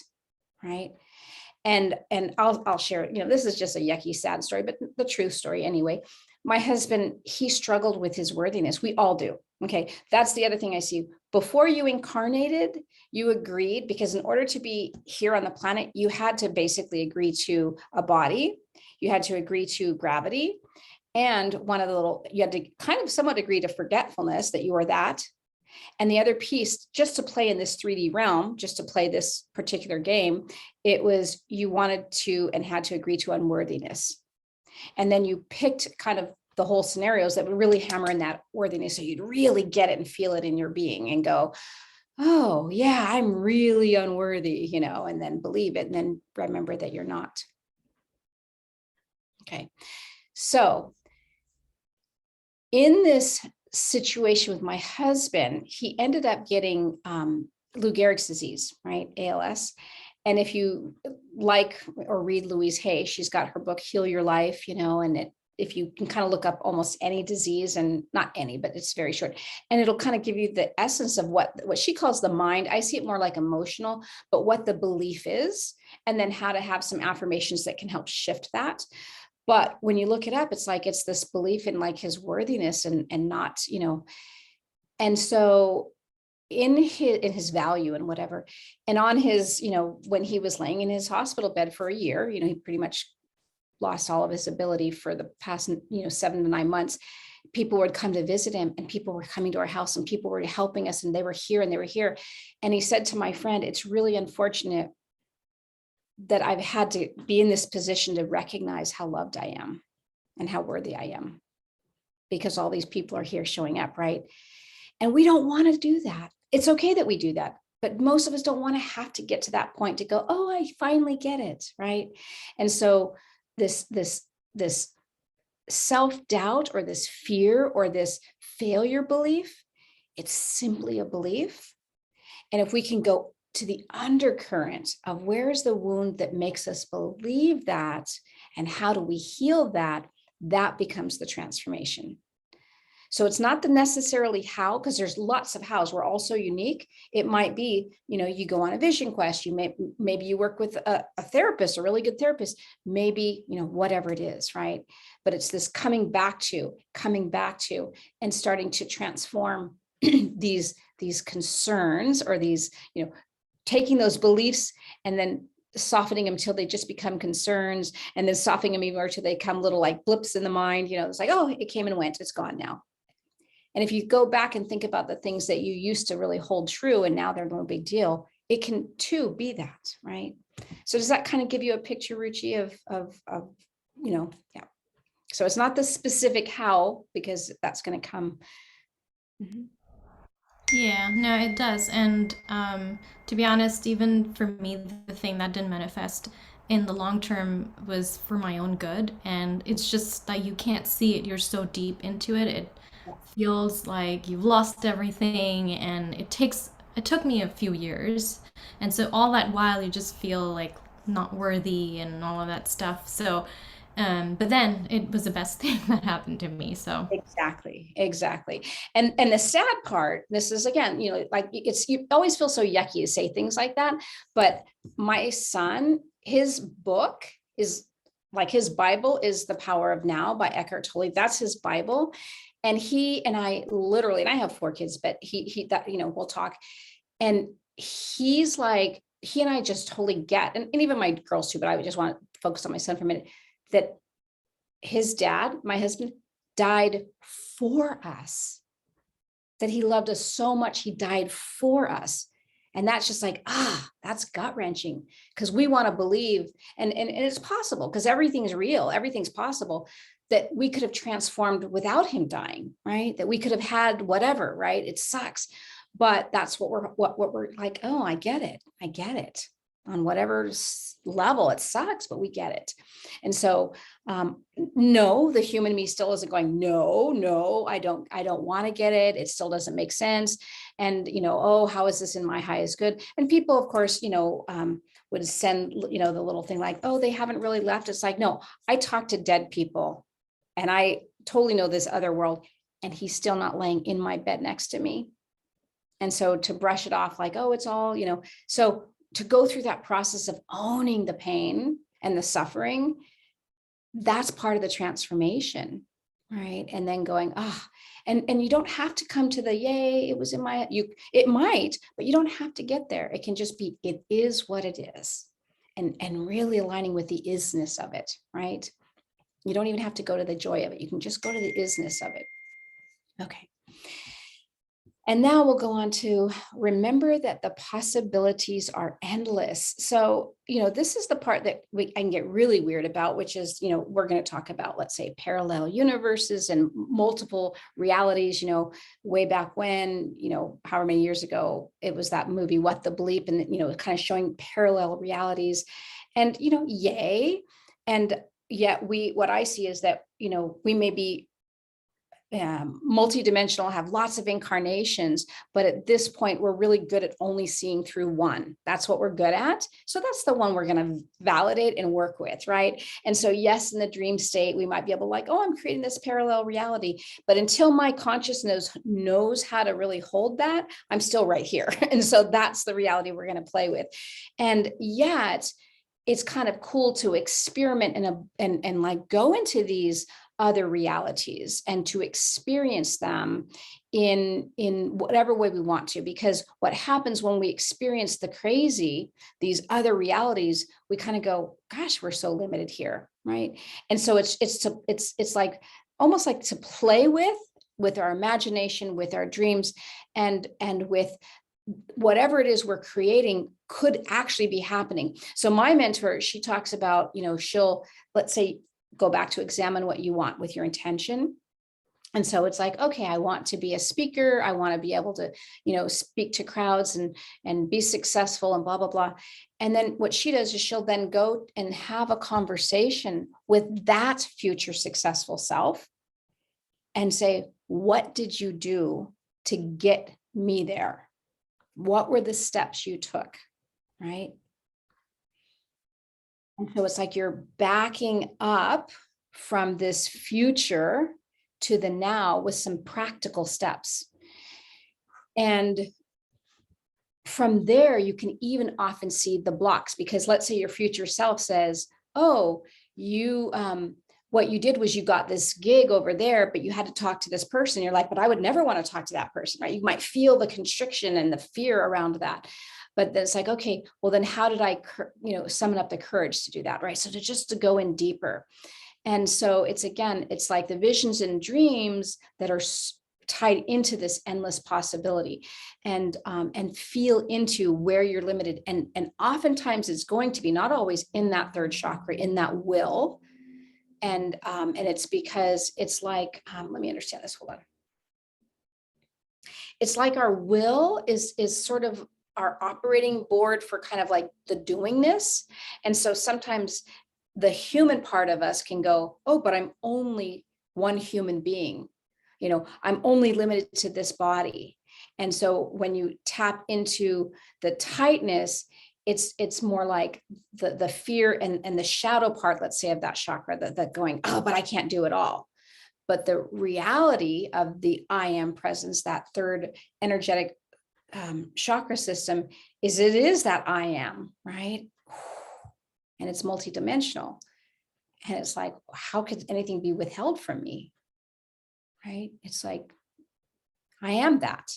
Right. And I'll share, this is just a yucky, sad story, but the truth story anyway. My husband, he struggled with his worthiness. We all do. Okay. That's the other thing I see. Before you incarnated, you agreed, because in order to be here on the planet, you had to basically agree to a body. You had to agree to gravity. And you had to kind of somewhat agree to forgetfulness, that you are that. And the other piece, just to play in this 3D realm, just to play this particular game, it was you wanted to and had to agree to unworthiness. And then you picked kind of the whole scenarios that would really hammer in that worthiness, so you'd really get it and feel it in your being and go, oh yeah, I'm really unworthy, and then believe it, and then remember that you're not. Okay. So in this situation with my husband, he ended up getting Lou Gehrig's disease, right? ALS. And if you like or read Louise Hay, she's got her book, Heal Your Life, if you can kind of look up almost any disease, and not any, but it's very short, and it'll kind of give you the essence of what she calls the mind. I see it more like emotional, but what the belief is, and then how to have some affirmations that can help shift that. But when you look it up, it's like, it's this belief in like his worthiness and not, and so in his value and whatever, and on his, when he was laying in his hospital bed for a year, he pretty much lost all of his ability for the past, 7 to 9 months. People would come to visit him, and people were coming to our house, and people were helping us, and they were here. And he said to my friend, it's really unfortunate that I've had to be in this position to recognize how loved I am and how worthy I am, because all these people are here showing up, right? And we don't want to do that. It's okay that we do that, but most of us don't want to have to get to that point to go, oh, I finally get it, right? And so this self-doubt, or this fear, or this failure belief, it's simply a belief. And if we can go to the undercurrent of where is the wound that makes us believe that, and how do we heal that, that becomes the transformation. So it's not the necessarily how, because there's lots of hows. We're all so unique. It might be, you go on a vision quest. Maybe you work with a therapist, a really good therapist, maybe, whatever it is, right? But it's this coming back to, and starting to transform these concerns, or these, taking those beliefs and then softening them till they just become concerns, and then softening them even more till they come little like blips in the mind. It's like, oh, it came and went, it's gone now. And if you go back and think about the things that you used to really hold true and now they're no big deal, it can too be that, right? So does that kind of give you a picture, Ruchi, of yeah. So it's not the specific how, because that's going to come. Mm-hmm. Yeah, no, it does. And to be honest, even for me, the thing that didn't manifest in the long term was for my own good. And it's just that you can't see it. You're so deep into it. It feels like you've lost everything. And it took me a few years. And so all that while you just feel like not worthy and all of that stuff. So, but then it was the best thing that happened to me. So, Exactly. And the sad part, this is again, like you always feel so yucky to say things like that. But my son, his book is like, his Bible is The Power of Now by Eckhart Tolle. That's his Bible. And he and I literally, and I have 4 kids, but he that, we'll talk. And he's like, he and I just totally get, and even my girls too, but I just want to focus on my son for a minute, that his dad, my husband, died for us, that he loved us so much, he died for us. And that's just like, that's gut wrenching, because we want to believe, and it's possible, because everything's real, everything's possible, that we could have transformed without him dying, right? That we could have had whatever, right? It sucks. But that's what we're like, oh, I get it. On whatever level, it sucks, but we get it. And so, no, the human me still isn't going, no, I don't want to get it. It still doesn't make sense. And, oh, how is this in my highest good? And people, of course, would send, the little thing like, oh, they haven't really left. It's like, no, I talk to dead people and I totally know this other world, and he's still not laying in my bed next to me. And so to brush it off like, oh, it's all, so to go through that process of owning the pain and the suffering, that's part of the transformation, right? And then going, and you don't have to come to the, yay, it was in my, it might, but you don't have to get there. It can just be, it is what it is. And really aligning with the isness of it, right? You don't even have to go to the joy of it. You can just go to the isness of it. Okay. And now we'll go on to remember that the possibilities are endless. So, this is the part that I can get really weird about, which is, we're going to talk about, let's say, parallel universes and multiple realities, way back when, however many years ago, it was that movie, What the Bleep, and, kind of showing parallel realities and, yay. And yet what I see is that, we may be multidimensional, have lots of incarnations, but at this point we're really good at only seeing through one. That's what we're good at. So that's the one we're going to validate and work with, right? And so yes, in the dream state, we might be able to like, oh, I'm creating this parallel reality, but until my consciousness knows how to really hold that, I'm still right here. And so that's the reality we're going to play with. And yet it's kind of cool to experiment and like go into these other realities and to experience them in whatever way we want to, because what happens when we experience the crazy, these other realities, we kind of go, gosh, we're so limited here, right? And so it's like almost like to play with our imagination, with our dreams, and with whatever it is we're creating could actually be happening. So my mentor, she talks about, she'll, let's say, go back to examine what you want with your intention. And so it's like, okay, I want to be a speaker. I want to be able to, speak to crowds and be successful and blah, blah, blah. And then what she does is she'll then go and have a conversation with that future successful self and say, what did you do to get me there? What were the steps you took, right? And so it's like you're backing up from this future to the now with some practical steps. And from there, you can even often see the blocks, because let's say your future self says, oh, you, what you did was you got this gig over there, but you had to talk to this person. You're like, but I would never want to talk to that person, right? You might feel the constriction and the fear around that. But then it's like, okay, well, then how did I, summon up the courage to do that, right? So to go in deeper. And so it's, again, it's like the visions and dreams that are tied into this endless possibility, and feel into where you're limited. And oftentimes it's going to be not always in that third chakra, in that will. And it's because it's like, let me understand this. Hold on. It's like our will is sort of our operating board for kind of like the doingness. And so sometimes the human part of us can go, oh, but I'm only one human being. I'm only limited to this body. And so when you tap into the tightness, it's more like the fear and the shadow part, let's say, of that chakra, that going, oh, but I can't do it all. But the reality of the I am presence, that third energetic chakra system, is it is that I am, right? And it's multidimensional. And it's like, how could anything be withheld from me? Right? It's like, I am that.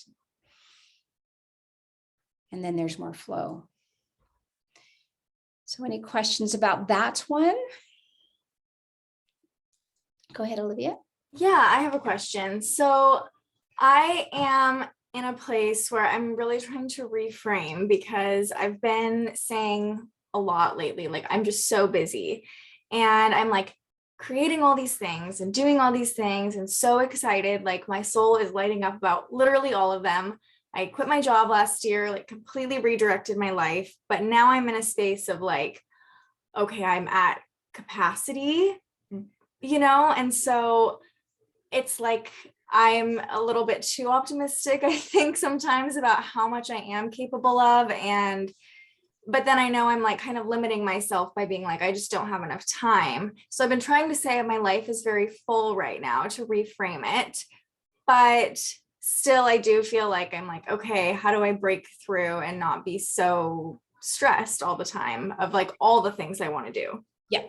And then there's more flow. So any questions about that one? Go ahead, Olivia. Yeah, I have a question. So I am in a place where I'm really trying to reframe, because I've been saying a lot lately, like I'm just so busy, and I'm like creating all these things and doing all these things and so excited, like my soul is lighting up about literally all of them. I quit my job last year, like completely redirected my life, but now I'm in a space of like, okay, I'm at capacity, and so it's like I'm a little bit too optimistic, I think, sometimes about how much I am capable of. But then I know I'm like kind of limiting myself by being like, I just don't have enough time. So I've been trying to say my life is very full right now, to reframe it. But still, I do feel like I'm like, okay, how do I break through and not be so stressed all the time of like all the things I want to do? Yeah.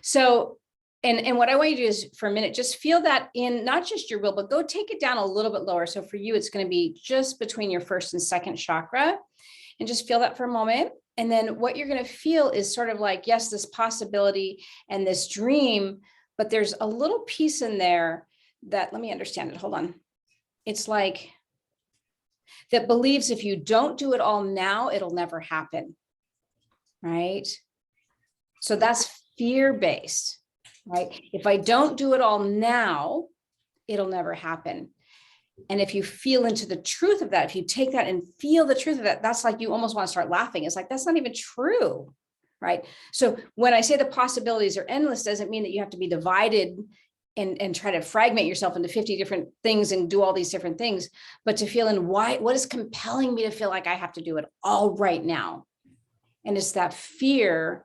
So, and what I want you to do is, for a minute, just feel that in not just your will, but go take it down a little bit lower. So for you, it's going to be just between your first and second chakra, and just feel that for a moment. And then what you're going to feel is sort of like, yes, this possibility and this dream, but there's a little piece in there that, let me understand it. Hold on. It's like that believes if you don't do it all now, it'll never happen. Right? So that's fear-based, right? If I don't do it all now, it'll never happen. And if you feel into the truth of that, if you take that and feel the truth of that, that's like you almost want to start laughing. It's like, that's not even true, right? So when I say the possibilities are endless, doesn't mean that you have to be divided and try to fragment yourself into 50 different things and do all these different things, but to feel in what is compelling me to feel like I have to do it all right now. And it's that fear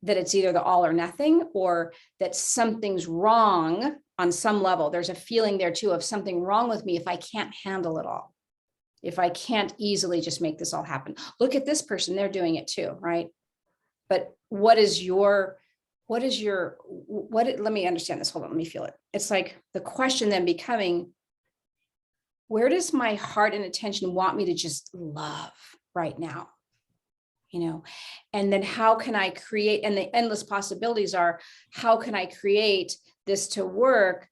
that it's either the all or nothing, or that something's wrong on some level. There's a feeling there too of something wrong with me if I can't handle it all, if I can't easily just make this all happen. Look at this person, they're doing it too, right? But let me understand this. Hold on, let me feel it. It's like the question then becoming, where does my heart and attention want me to just love right now? And then how can I create, and the endless possibilities are, how can I create this to work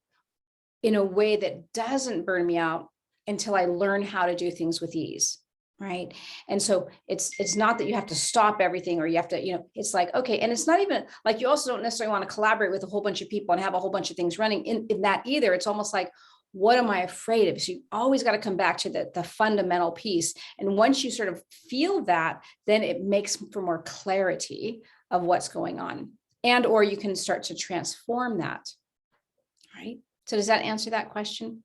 in a way that doesn't burn me out until I learn how to do things with ease, right? And so it's not that you have to stop everything, or you have to, it's like, okay. And it's not even like, you also don't necessarily want to collaborate with a whole bunch of people and have a whole bunch of things running in that either. It's almost like, what am I afraid of? So you always got to come back to the fundamental piece. And once you sort of feel that, then it makes for more clarity of what's going on. And, or you can start to transform that. Right? So does that answer that question?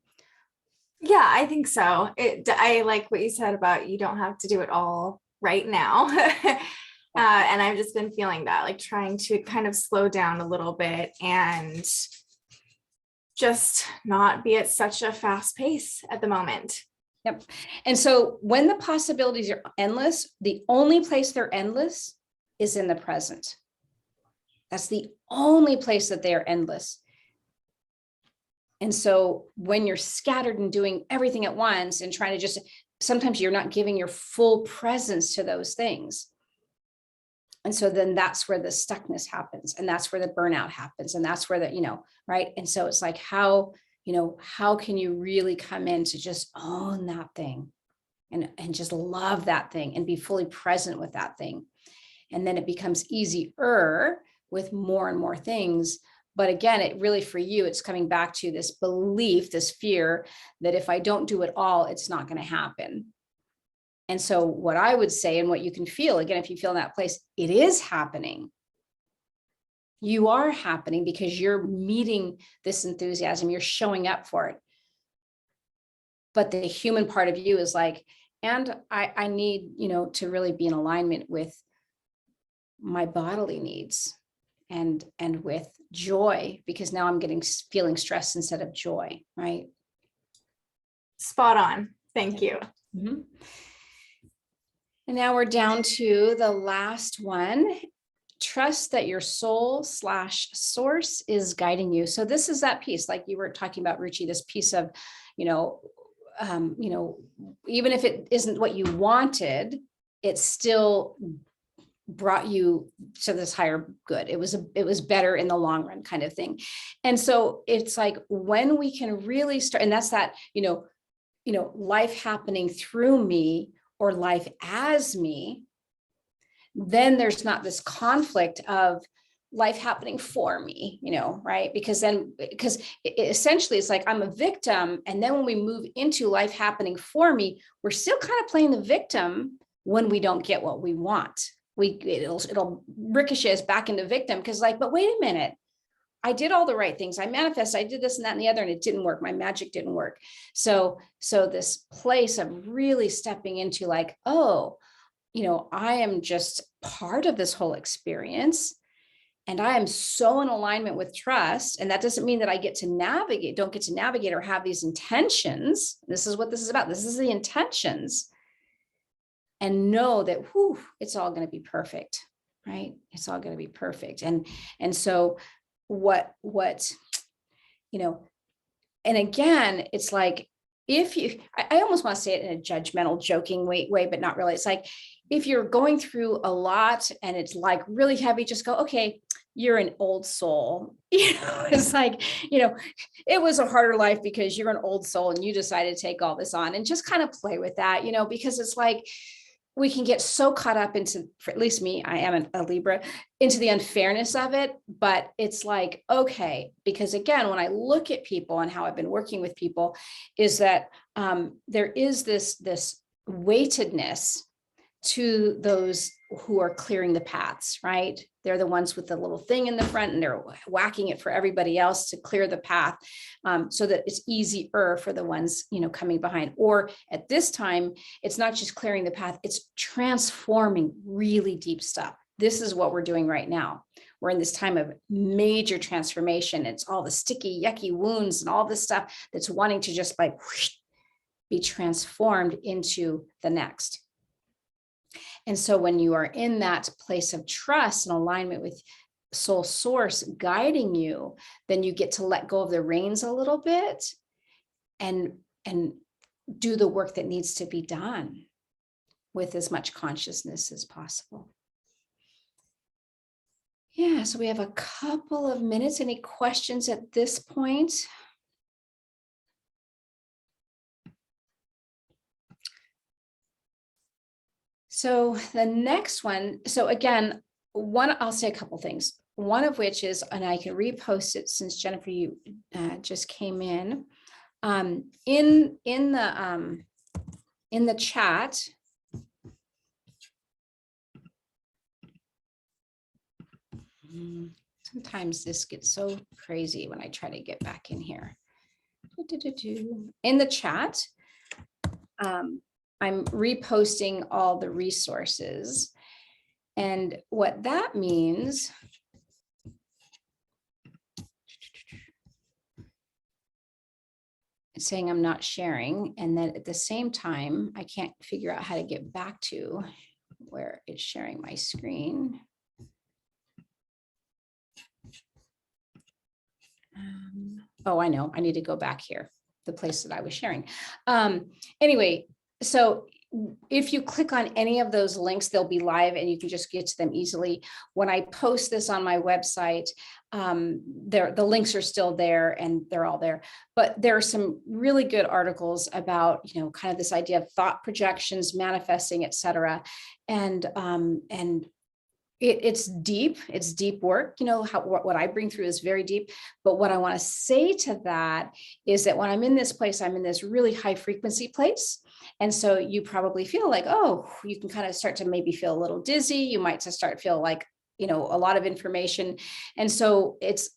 Yeah, I think so. I like what you said about you don't have to do it all right now. And I've just been feeling that, like trying to kind of slow down a little bit and just not be at such a fast pace at the moment. Yep. And so when the possibilities are endless, the only place they're endless is in the present. That's the only place that they are endless. And so when you're scattered and doing everything at once and trying to just, sometimes you're not giving your full presence to those things. And so then that's where the stuckness happens, and that's where the burnout happens. And that's where right. And so it's like, how can you really come in to just own that thing and just love that thing and be fully present with that thing. And then it becomes easier with more and more things. But again, it really, for you, it's coming back to this belief, this fear that if I don't do it all, it's not going to happen. And so what I would say, and what you can feel, again, if you feel in that place, it is happening. You are happening because you're meeting this enthusiasm, you're showing up for it. But the human part of you is like, and I need, to really be in alignment with my bodily needs and with joy, because now I'm feeling stress instead of joy, right? Spot on. Thank you. Mm-hmm. And now we're down to the last one. Trust that your soul/source is guiding you. So this is that piece, like you were talking about, Ruchi, this piece of, even if it isn't what you wanted, it still brought you to this higher good. It was better in the long run, kind of thing. And so it's like, when we can really start, and that's that, life happening through me or life as me, then there's not this conflict of life happening for me, right? Because essentially it's like I'm a victim. And then when we move into life happening for me, we're still kind of playing the victim when we don't get what we want. It'll ricochet us back into victim, because but wait a minute, I did all the right things. I manifested, I did this and that and the other, and it didn't work. My magic didn't work. So this place of really stepping into like, oh, I am just part of this whole experience. And I am so in alignment with trust. And that doesn't mean that I don't get to navigate or have these intentions. This is what this is about. This is the intentions. And know that, it's all going to be perfect, right? It's all going to be perfect. And so what, and again, it's like, I almost want to say it in a judgmental, joking way, but not really. It's like, if you're going through a lot and it's like really heavy, just go, okay, you're an old soul. It's like, it was a harder life because you're an old soul and you decided to take all this on, and just kind of play with that, because it's like, we can get so caught up into, for at least me, I am a Libra, into the unfairness of it. But it's like, okay, because again, when I look at people and how I've been working with people, is that there is this weightedness to those who are clearing the paths, right? They're the ones with the little thing in the front, and they're whacking it for everybody else to clear the path, so that it's easier for the ones, coming behind. Or at this time, it's not just clearing the path, it's transforming really deep stuff. This is what we're doing right now. We're in this time of major transformation. It's all the sticky, yucky wounds and all this stuff that's wanting to just be transformed into the next. And so when you are in that place of trust and alignment with soul source guiding you, then you get to let go of the reins a little bit and do the work that needs to be done with as much consciousness as possible. Yeah, so we have a couple of minutes. Any questions at this point? So the next one, so again, I'll say a couple things. One of which is, and I can repost it since Jennifer, you just came in the chat. Sometimes this gets so crazy when I try to get back in here. in the chat, I'm reposting all the resources. And what that means, it's saying I'm not sharing. And then at the same time, I can't figure out how to get back to where it's sharing my screen. Oh, I know, I need to go back here, the place that I was sharing. Anyway, so if you click on any of those links, they'll be live and you can just get to them easily. When I post this on my website, the links are still there and they're all there. But there are some really good articles about, kind of this idea of thought projections, manifesting, et cetera. And it's deep work. What I bring through is very deep. But what I want to say to that is that when I'm in this place, I'm in this really high frequency place. And so you probably feel like, oh, you can kind of start to maybe feel a little dizzy. You might just start to feel like, a lot of information. And so it's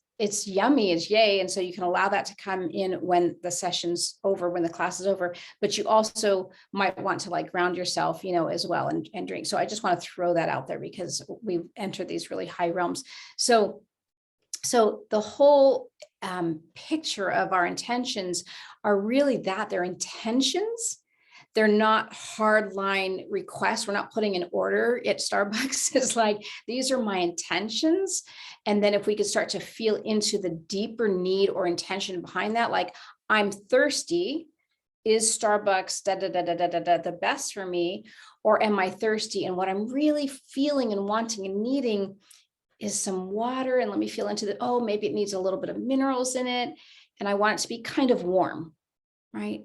yummy, it's yay. And so you can allow that to come in when the session's over, when the class is over, but you also might want to like ground yourself, as well and drink. So I just want to throw that out there because we've entered these really high realms. So the whole picture of our intentions are really that they're intentions. They're not hard line requests. We're not putting an order at Starbucks. It's like, these are my intentions. And then if we could start to feel into the deeper need or intention behind that, like I'm thirsty, is Starbucks the best for me? Or am I thirsty? And what I'm really feeling and wanting and needing is some water. And let me feel into maybe it needs a little bit of minerals in it. And I want it to be kind of warm, right?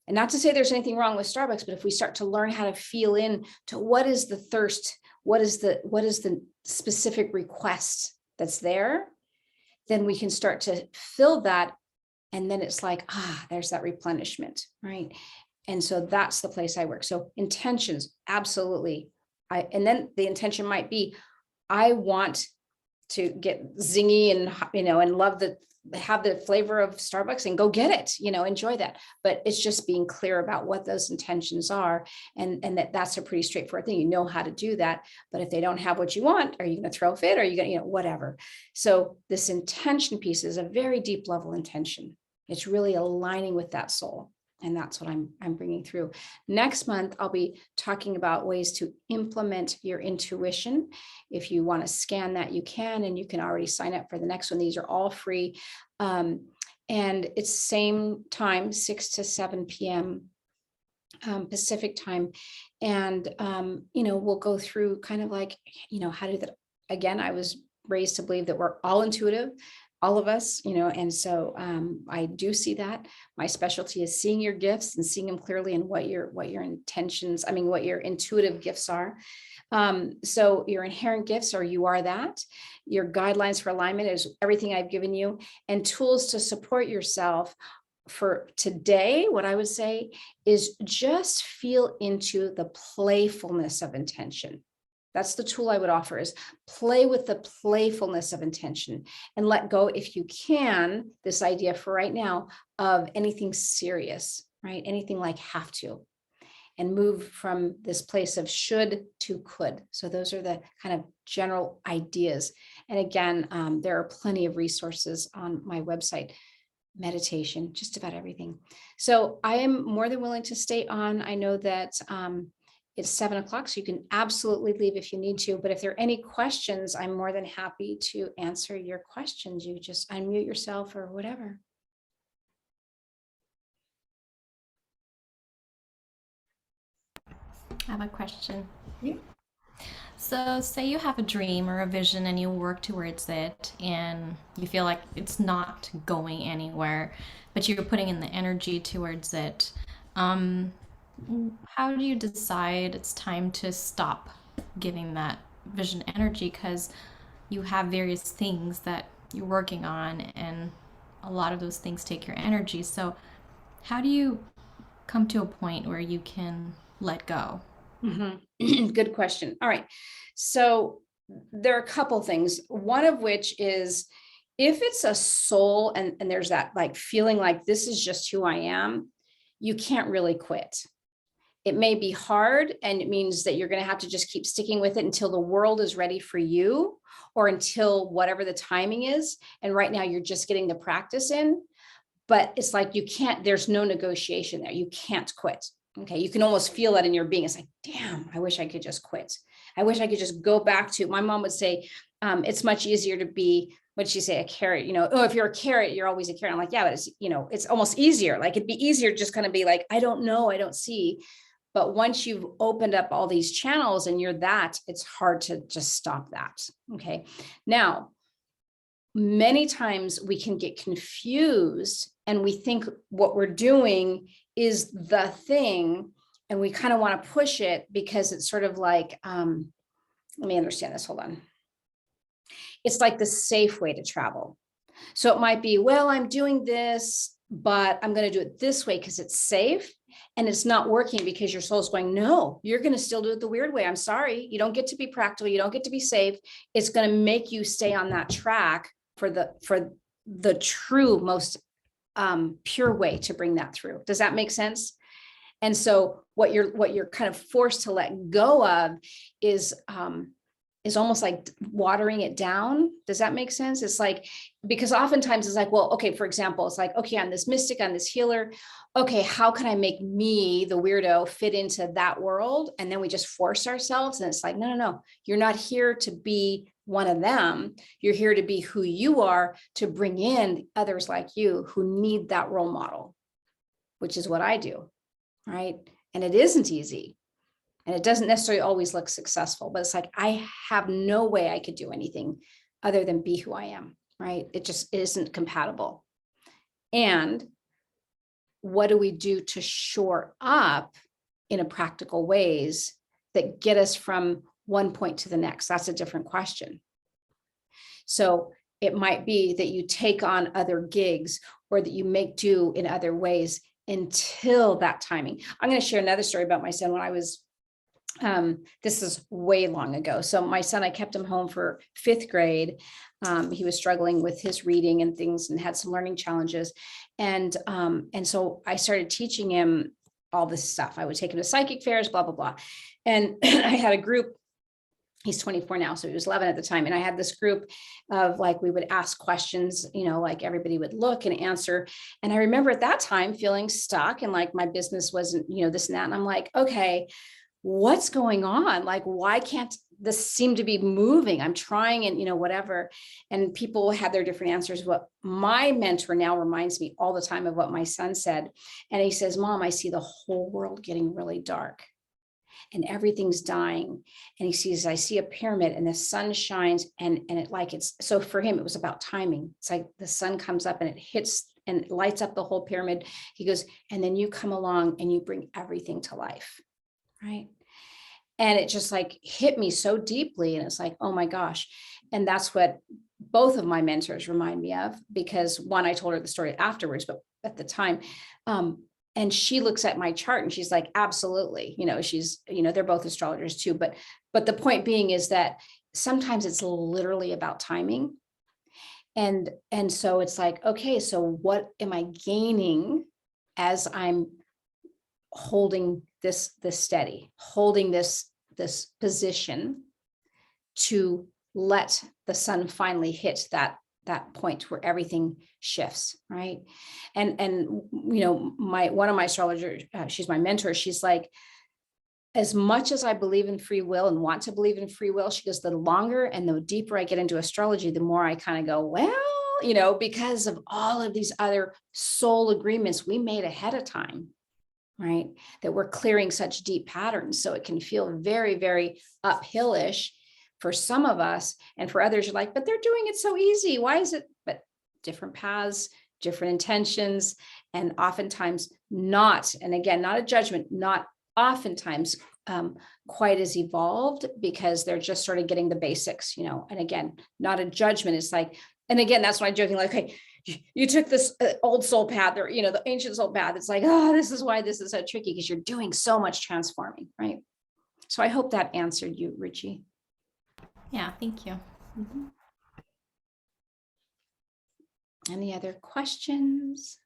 And not to say there's anything wrong with Starbucks, but if we start to learn how to feel in to what is the thirst, what is the specific request that's there, then we can start to fill that. And then it's like, there's that replenishment, right? And so that's the place I work. So intentions, absolutely. And then the intention might be, I want to get zingy and, and have the flavor of Starbucks and go get it, enjoy that. But it's just being clear about what those intentions are. And that's a pretty straightforward thing. How to do that. But if they don't have what you want, are you going to throw a fit? Or are you going to, whatever. So this intention piece is a very deep level intention. It's really aligning with that soul. And that's what I'm bringing through. Next month, I'll be talking about ways to implement your intuition. If you want to scan that, you can, and you can already sign up for the next one. These are all free. And it's same time, 6 to 7 p.m. Pacific time. And, we'll go through kind of like, how to do that. Again, I was raised to believe that we're all intuitive. All of us, and so I do see that. My specialty is seeing your gifts and seeing them clearly and what your intentions, what your intuitive gifts are. So your inherent gifts, or you are that. Your guidelines for alignment is everything I've given you, and tools to support yourself. For today, what I would say is just feel into the playfulness of intention. That's the tool I would offer, is play with the playfulness of intention and let go, if you can, this idea for right now of anything serious, right? Anything like have to, and move from this place of should to could. So those are the kind of general ideas. And again, there are plenty of resources on my website, meditation, just about everything. So I am more than willing to stay on. I know that, it's 7 o'clock, so you can absolutely leave if you need to. But if there are any questions, I'm more than happy to answer your questions. You just unmute yourself or whatever. I have a question. Yeah. So, say you have a dream or a vision and you work towards it and you feel like it's not going anywhere, but you're putting in the energy towards it. How do you decide it's time to stop giving that vision energy? Because you have various things that you're working on, and a lot of those things take your energy. So, how do you come to a point where you can let go? Good question. All right. So there are a couple things. One of which is if it's a soul and there's that like feeling like this is just who I am, you can't really quit. It may be hard, and it means that you're going to have to just keep sticking with it until the world is ready for you, or until whatever the timing is. And right now you're just getting the practice in, but it's like you can't, there's no negotiation there. You can't quit. Okay. You can almost feel that in your being. It's like, damn, I wish I could just quit. I wish I could just go back to, my mom would say, it's much easier to be, what'd she say, a carrot, oh, if you're a carrot, you're always a carrot. I'm like, yeah, but it's, it's almost easier. Like it'd be easier just kind of be like, I don't know, I don't see. But once you've opened up all these channels and you're that, it's hard to just stop that. Okay. Now, many times we can get confused and we think what we're doing is the thing, and we kind of want to push it because it's sort of like, let me understand this. Hold on. It's like the safe way to travel. So it might be, well, I'm doing this, but I'm going to do it this way because it's safe. And it's not working because your soul's going, no, you're going to still do it the weird way. I'm sorry. You don't get to be practical. You don't get to be safe. It's going to make you stay on that track for the true, most pure way to bring that through. Does that make sense? And so what you're kind of forced to let go of is almost like watering it down. Does that make sense? It's like, because oftentimes it's like, well, okay, for example, it's like, okay, I'm this mystic, I'm this healer. Okay, how can I make me, the weirdo, fit into that world? And then we just force ourselves. And it's like, no, you're not here to be one of them. You're here to be who you are, to bring in others like you who need that role model, which is what I do, right? And it isn't easy. And it doesn't necessarily always look successful, but it's like, I have no way I could do anything other than be who I am, right? It just isn't compatible. And what do we do to shore up in a practical ways that get us from one point to the next? That's a different question. So it might be that you take on other gigs, or that you make do in other ways until that timing. I'm going to share another story about my son. When I was this is way long ago. So my son, I kept him home for 5th grade. He was struggling with his reading and things and had some learning challenges. And so I started teaching him all this stuff. I would take him to psychic fairs, blah, blah, blah. And I had a group. He's 24 now, so he was 11 at the time. And I had this group of like, we would ask questions, like everybody would look and answer. And I remember at that time feeling stuck and like my business wasn't, this and that. And I'm like, okay, what's going on? Like, why can't this seem to be moving? I'm trying and, whatever. And people had their different answers. What my mentor now reminds me all the time of what my son said. And he says, Mom, I see the whole world getting really dark and everything's dying. And he sees, I see a pyramid and the sun shines and it's, so for him, it was about timing. It's like the sun comes up and it hits and lights up the whole pyramid. He goes, and then you come along and you bring everything to life. Right. And it just like hit me so deeply. And it's like, oh my gosh. And that's what both of my mentors remind me of, because one, I told her the story afterwards, but at the time, and she looks at my chart and she's like, absolutely, she's, they're both astrologers too. But the point being is that sometimes it's literally about timing. And so it's like, okay, so what am I gaining as I'm holding this steady, holding this position to let the sun finally hit that point where everything shifts, right? And one of my astrologers, she's my mentor, she's like, as much as I believe in free will and want to believe in free will, she goes, the longer and the deeper I get into astrology, the more I kind of go, well, because of all of these other soul agreements we made ahead of time, right? That we're clearing such deep patterns. So it can feel very, very uphillish for some of us. And for others, you're like, but they're doing it so easy. Why is it? But different paths, different intentions, and oftentimes not, and again, not a judgment, not oftentimes quite as evolved, because they're just sort of getting the basics, and again, not a judgment. It's like, and again, that's why I'm joking, like, hey, you took this old soul path, or, the ancient soul path. It's like, oh, this is why this is so tricky, because you're doing so much transforming, right? So I hope that answered you, Richie. Yeah, thank you. Mm-hmm. Any other questions?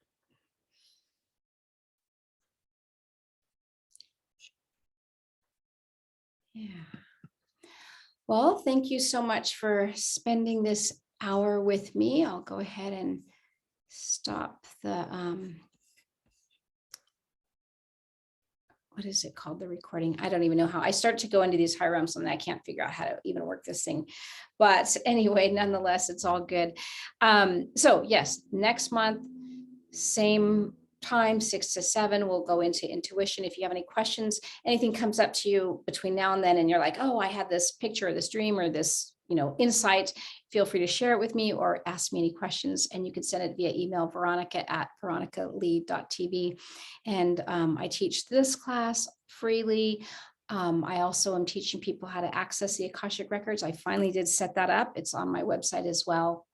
Yeah. Well, thank you so much for spending this hour with me. I'll go ahead and stop the, what is it called? The recording. I don't even know how I start to go into these high realms and I can't figure out how to even work this thing. But anyway, nonetheless, it's all good. So yes, next month, same time, 6 to 7, we'll go into intuition. If you have any questions, anything comes up to you between now and then, and you're like, oh, I had this picture or this dream or this, insight, feel free to share it with me or ask me any questions. And you can send it via email, veronica@veronicalead.tv. And I teach this class freely. I also am teaching people how to access the Akashic records. I finally did set that up. It's on my website as well.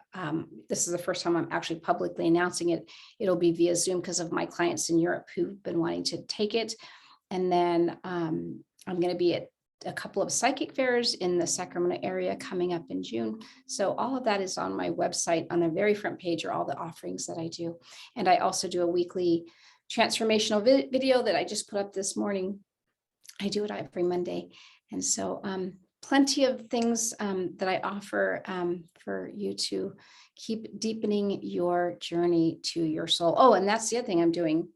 This is the first time I'm actually publicly announcing it. It'll be via Zoom because of my clients in Europe who've been wanting to take it. And then I'm going to be at a couple of psychic fairs in the Sacramento area coming up in June. So all of that is on my website. On the very front page are all the offerings that I do. And I also do a weekly transformational video that I just put up this morning. I do it every Monday. And so plenty of things that I offer for you to keep deepening your journey to your soul. Oh, and that's the other thing I'm doing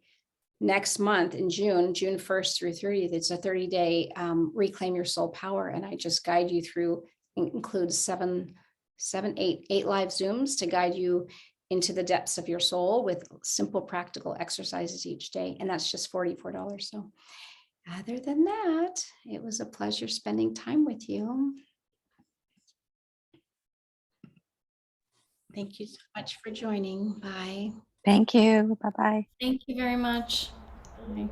next month in June 1st through 30th. It's a 30-day reclaim your soul power. And I just guide you through, includes eight live Zooms to guide you into the depths of your soul with simple, practical exercises each day. And that's just $44. So other than that, it was a pleasure spending time with you. Thank you so much for joining. Bye. Thank you. Bye-bye. Thank you very much. Bye.